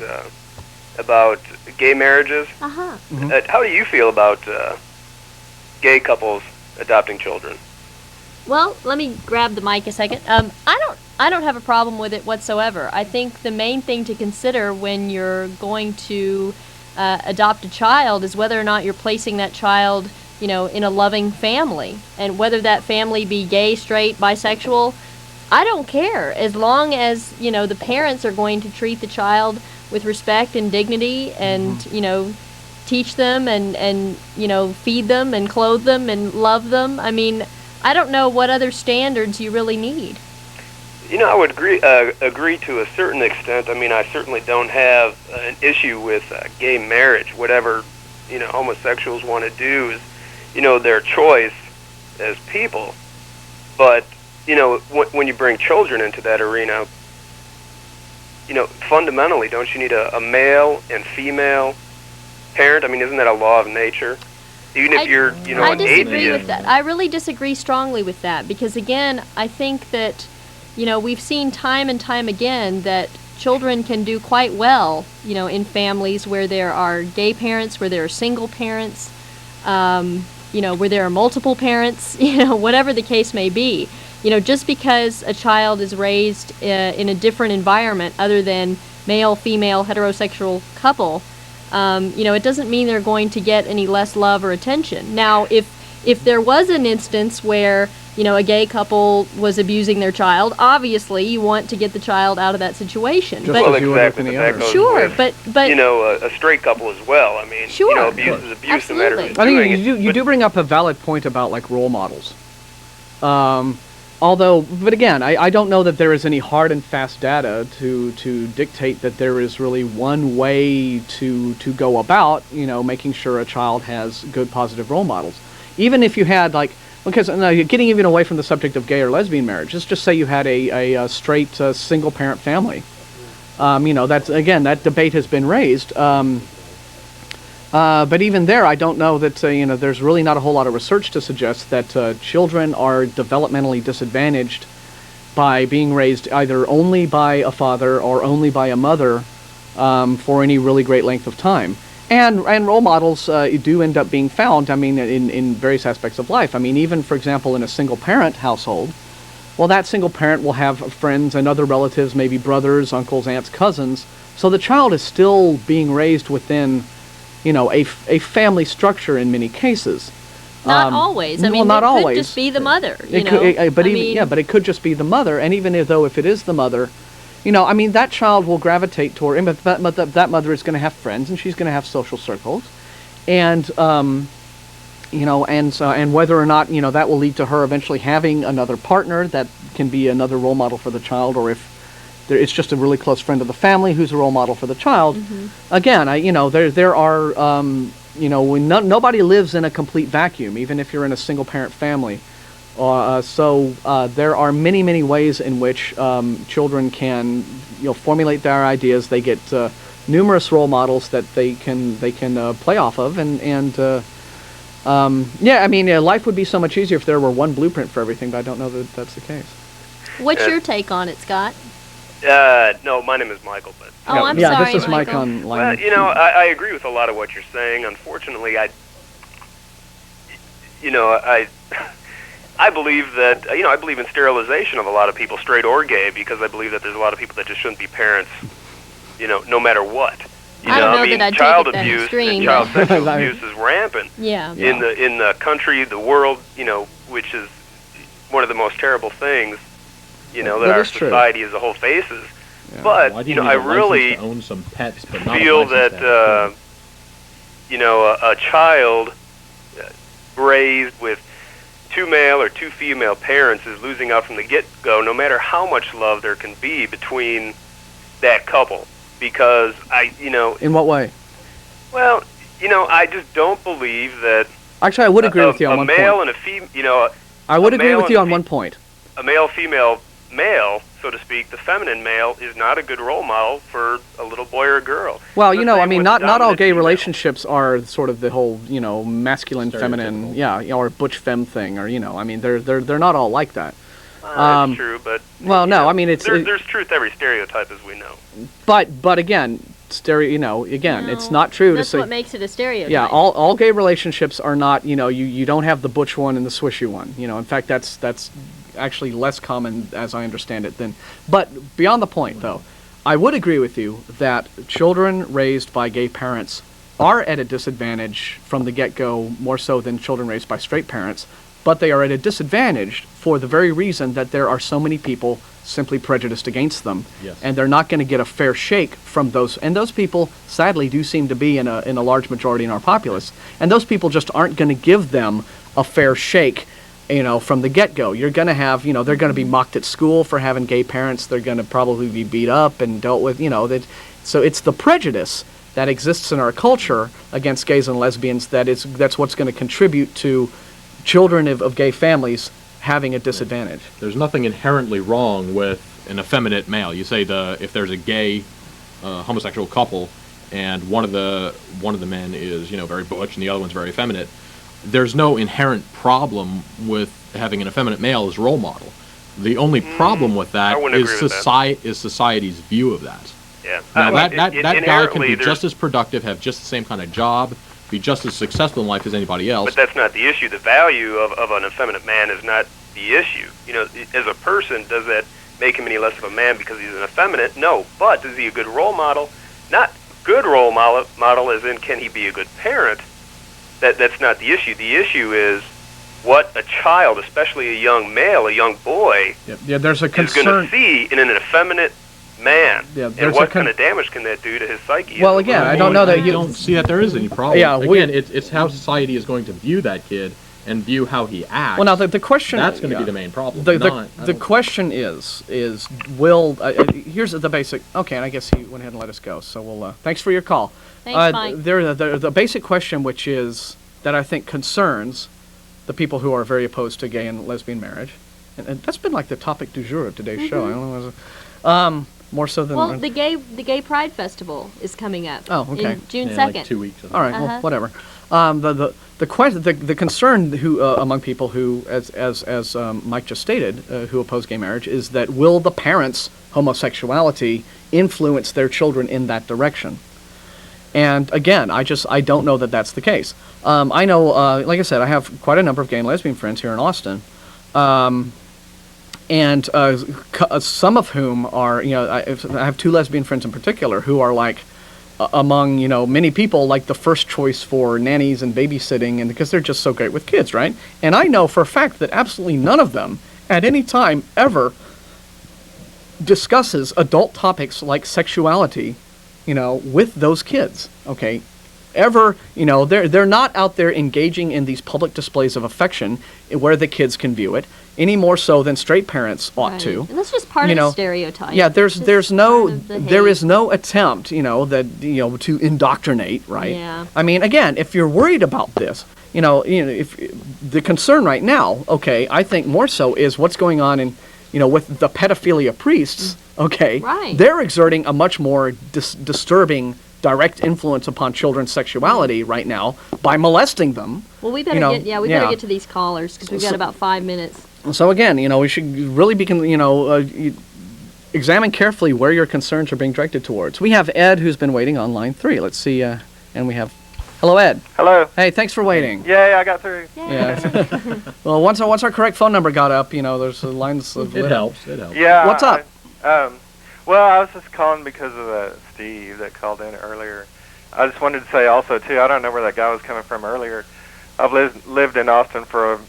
about gay marriages. Uh-huh. How do you feel about gay couples adopting children? Well, let me grab the mic a second. I don't have a problem with it whatsoever. I think the main thing to consider when you're going to adopt a child is whether or not you're placing that child, in a loving family, and whether that family be gay, straight, bisexual. I don't care, as long as the parents are going to treat the child with respect and dignity, and teach them and feed them and clothe them and love them. I mean, I don't know what other standards you really need. I would agree to a certain extent. I mean, I certainly don't have an issue with gay marriage. Whatever homosexuals want to do is their choice as people. But when you bring children into that arena, fundamentally, don't you need a male and female parent? I mean, isn't that a law of nature? Even if you're I an disagree atheist. with that. I really disagree strongly with that, because again, I think that we've seen time and time again that children can do quite well in families where there are gay parents, where there are single parents, where there are multiple parents, whatever the case may be. Just because a child is raised in a different environment other than male, female, heterosexual couple, it doesn't mean they're going to get any less love or attention. Now, if there was an instance where a gay couple was abusing their child, obviously you want to get the child out of that situation. Just but Well, as you would with exactly. any That other. goes Sure, with, but a straight couple as well. I mean, Sure. abuse is abuse, no matter who's Absolutely. I doing think it. you do bring up a valid point about like role models. But again, I don't know that there is any hard and fast data to dictate that there is really one way to go about making sure a child has good positive role models. Even if you had because getting even away from the subject of gay or lesbian marriage, let's just say you had a straight single parent family. That's again, that debate has been raised. But even there, I don't know that there's really not a whole lot of research to suggest that children are developmentally disadvantaged by being raised either only by a father or only by a mother for any really great length of time. And role models do end up being found, I mean, in various aspects of life. I mean, even, for example, in a single-parent household, well, that single parent will have friends and other relatives, maybe brothers, uncles, aunts, cousins. So the child is still being raised within, a family structure in many cases. Not always. I mean, not it could always. just be the mother. But it could just be the mother. And even if it is the mother, that child will gravitate toward, but that mother is going to have friends and she's going to have social circles, and and whether or not that will lead to her eventually having another partner that can be another role model for the child, or if it's just a really close friend of the family who's a role model for the child. Again, there are nobody lives in a complete vacuum, even if you're in a single parent family. So there are many ways in which children can formulate their ideas. They get numerous role models that they can play off of, life would be so much easier if there were one blueprint for everything, but I don't know that that's the case. What's your take on it, Scott? No, my name is Michael, but... Oh, I'm sorry, this is Michael. Mike on line. Well, I agree with a lot of what you're saying. Unfortunately, I believe that, I believe in sterilization of a lot of people, straight or gay, because I believe that there's a lot of people that just shouldn't be parents, no matter what. I don't know that I'd child take it that abuse extreme, and child sexual abuse is rampant. Yeah. In the country, the world, which is one of the most terrible things, that our society as a whole faces. Yeah. But I really to own some pets, but not feel that a child raised with two male or two female parents is losing out from the get-go, no matter how much love there can be between that couple. Because In what way? Well, I just don't believe that. Actually, I would agree with you on one point. A male and a female, I would agree with you on one point. A male, female, male, so to speak, the feminine male is not a good role model for a little boy or a girl. Well, not all gay relationships are sort of the whole, masculine, feminine, or butch femme thing, or they're not all like that. That's true, but there's truth to every stereotype, as we know. But again, it's not true to say. That's what makes it a stereotype. Yeah, all gay relationships are not. You don't have the butch one and the swishy one. In fact, that's actually less common, as I understand it. But beyond the point, though, I would agree with you that children raised by gay parents are at a disadvantage from the get-go, more so than children raised by straight parents. But they are at a disadvantage for the very reason that there are so many people simply prejudiced against them. Yes. And they're not going to get a fair shake from those. And those people, sadly, do seem to be in a large majority in our populace. And those people just aren't going to give them a fair shake, from the get-go. You're going to have, they're going to be mocked at school for having gay parents. They're going to probably be beat up and dealt with, So it's the prejudice that exists in our culture against gays and lesbians that's what's going to contribute to children of gay families having a disadvantage. There's nothing inherently wrong with an effeminate male. You say if there's a gay homosexual couple and one of the men is very butch and the other one's very effeminate, there's no inherent problem with having an effeminate male as role model. The only problem with that is society's view of that. Yeah. Now, that guy can be just as productive, have just the same kind of job, be just as successful in life as anybody else. But that's not the issue. The value of an effeminate man is not the issue. As a person, does that make him any less of a man because he's an effeminate? No. But is he a good role model? Not good role model as in can he be a good parent? That's not the issue. The issue is what a child, especially a young male, a young boy, there's a concern, is going to see in an effeminate man. And what kind of damage can that do to his psyche? Well, again, I don't know that you don't see that there is any problem. Yeah, again, it's how society is going to view that kid and view how he acts. Well, now the question that's going to be the main problem. The question is will here's the basic. Okay, and I guess he went ahead and let us go. So we'll thanks for your call. Thanks, Mike. The basic question, which is that I think concerns the people who are very opposed to gay and lesbian marriage, and that's been like the topic du jour of today's show. I don't know. More so than the Gay Pride Festival is coming up. Oh, okay. In June 2nd. Like 2 weeks. All right. Well, whatever. The concern among people who, as Mike just stated, who oppose gay marriage, is that will the parents homosexuality influence their children in that direction. And again, I don't know that that's the case. I know, like I said, I have quite a number of gay and lesbian friends here in Austin, and some of whom are, I have 2 lesbian friends in particular who are like, among many people, like the first choice for nannies and babysitting, and because they're just so great with kids, right? And I know for a fact that absolutely none of them at any time ever discusses adult topics like sexuality, with those kids. Okay, ever, they're not out there engaging in these public displays of affection where the kids can view it any more so than straight parents ought to. And that's just part of the stereotype. Yeah, there is no attempt, to indoctrinate, right? Yeah. I mean, again, if you're worried about this, if the concern right now, okay, I think more so is what's going on in, with the pedophilia priests. Okay, right. They're exerting a much more disturbing direct influence upon children's sexuality right now by molesting them. Well, we better better get to these callers because we've got about 5 minutes. So again, we should really be, examine carefully where your concerns are being directed towards. We have Ed who's been waiting on line 3. Let's see, and we have, hello Ed. Hello. Hey, thanks for waiting. Yeah, I got through. Yeah. Well, once our correct phone number got up, there's lines of It helps. Yeah. What's up? Well, I was just calling because of Steve that called in earlier. I just wanted to say also too, I don't know where that guy was coming from earlier. I've lived in Austin for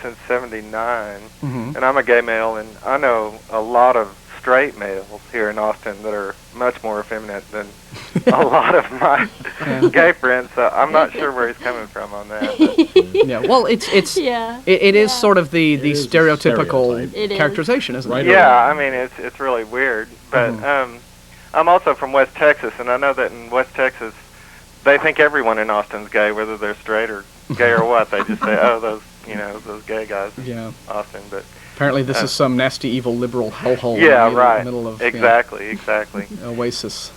since '79, and I'm a gay male, and I know a lot of straight males here in Austin that are much more effeminate than a lot of my gay friends. So I'm not sure where he's coming from on that. Yeah, well, it is sort of the stereotypical characterization, isn't it? Yeah, I mean it's really weird, but I'm also from West Texas, and I know that in West Texas they think everyone in Austin's gay, whether they're straight or gay or what. They just say, oh, those gay guys in Austin, but apparently this is some nasty, evil, liberal hellhole. Yeah, in the middle of exactly. Oasis.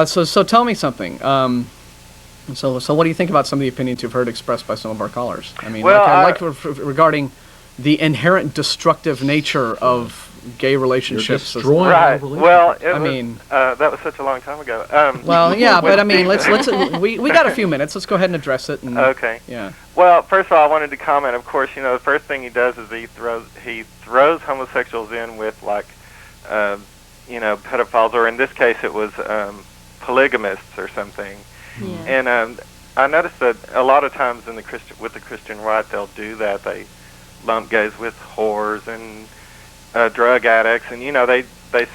So tell me something. So what do you think about some of the opinions you've heard expressed by some of our callers? I mean, regarding the inherent destructive nature of gay relationships. Right. Well, that was such a long time ago. Well, yeah, but I mean, let's we got a few minutes. Let's go ahead and address it. Okay. Yeah. Well, first of all, I wanted to comment. Of course, the first thing he does is he throws homosexuals in with pedophiles, or in this case, it was polygamists or something. Yeah. And I noticed that a lot of times with the Christian right, they'll do that. They lump gays with whores and drug addicts, and they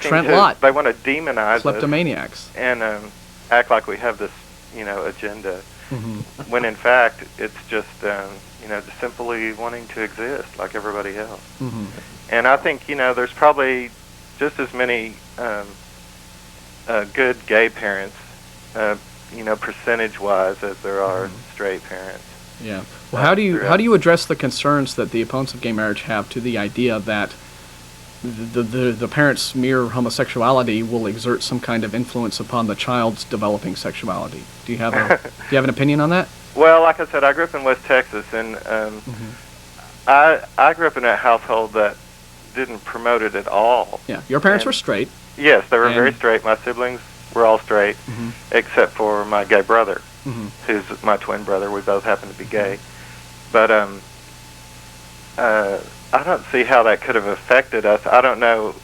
seem they want to demonize kleptomaniacs and act like we have this agenda, when in fact it's just just simply wanting to exist like everybody else. And I think there's probably just as many good gay parents, percentage-wise, as there are straight parents. Yeah. Well, how do you address the concerns that the opponents of gay marriage have to the idea that the parent's mere homosexuality will exert some kind of influence upon the child's developing sexuality? Do you have an opinion on that? Well, like I said, I grew up in West Texas, and I grew up in a household that didn't promote it at all. Yeah, your parents were straight. Yes, they were very straight. My siblings were all straight, except for my gay brother, who's my twin brother. We both happen to be gay, but I don't see how that could have affected us. I don't know,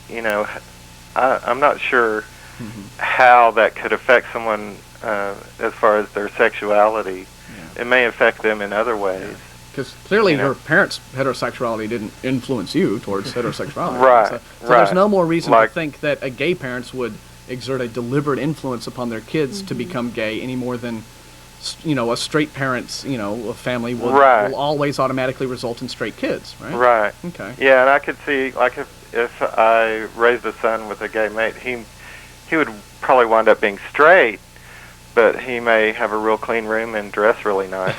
I'm not sure how that could affect someone as far as their sexuality. Yeah. It may affect them in other ways. Because clearly your parents' heterosexuality didn't influence you towards heterosexuality. Right. So there's no more reason to think that a gay parents would exert a deliberate influence upon their kids to become gay any more than a straight parent's, a family will always automatically result in straight kids, right? Right. Okay. Yeah, and I could see, like, if I raised a son with a gay mate, he would probably wind up being straight, but he may have a real clean room and dress really nice.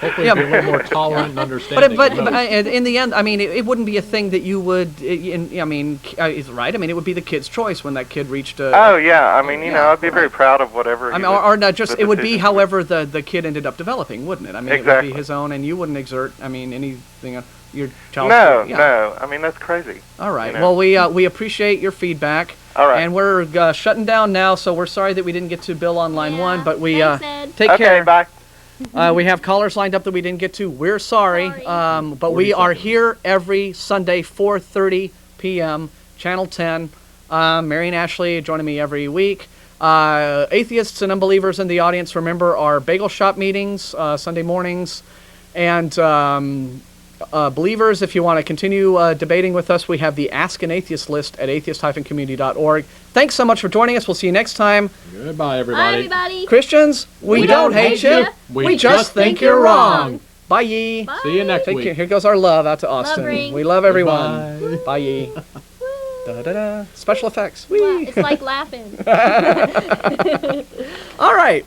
Hopefully, be a little more tolerant and understanding. But in the end, I mean, it wouldn't be a thing that you would. Right? I mean, it would be the kid's choice when that kid reached a. Oh yeah, I mean, I'd be very proud of whatever. I mean, or not just. It would be however the kid ended up developing, wouldn't it? I mean, it would be his own, and you wouldn't exert. I mean, anything. your child? No, Yeah. no. I mean, that's crazy. All right. You know. Well, we appreciate your feedback. All right. And we're shutting down now, so we're sorry that we didn't get to Bill on line 1, but we Thanks, Ed. take Okay, care. bye. We have callers lined up that we didn't get to. We're sorry. But we are here every Sunday, 4:30 p.m., Channel 10. Mary and Ashley joining me every week. Atheists and unbelievers in the audience, remember, our bagel shop meetings, Sunday mornings. And believers, if you want to continue debating with us, we have the Ask an Atheist list at atheist-community.org. Thanks so much for joining us. We'll see you next time. Goodbye, everybody. Bye, everybody. Christians, we don't hate you. We just think you're wrong. Bye, ye. Bye. See you next Take week. care. Here goes our love out to Austin. ring. We love everyone. Goodbye. Bye, ye. Da-da-da. Special effects. Wow, Whee. it's like laughing. All right.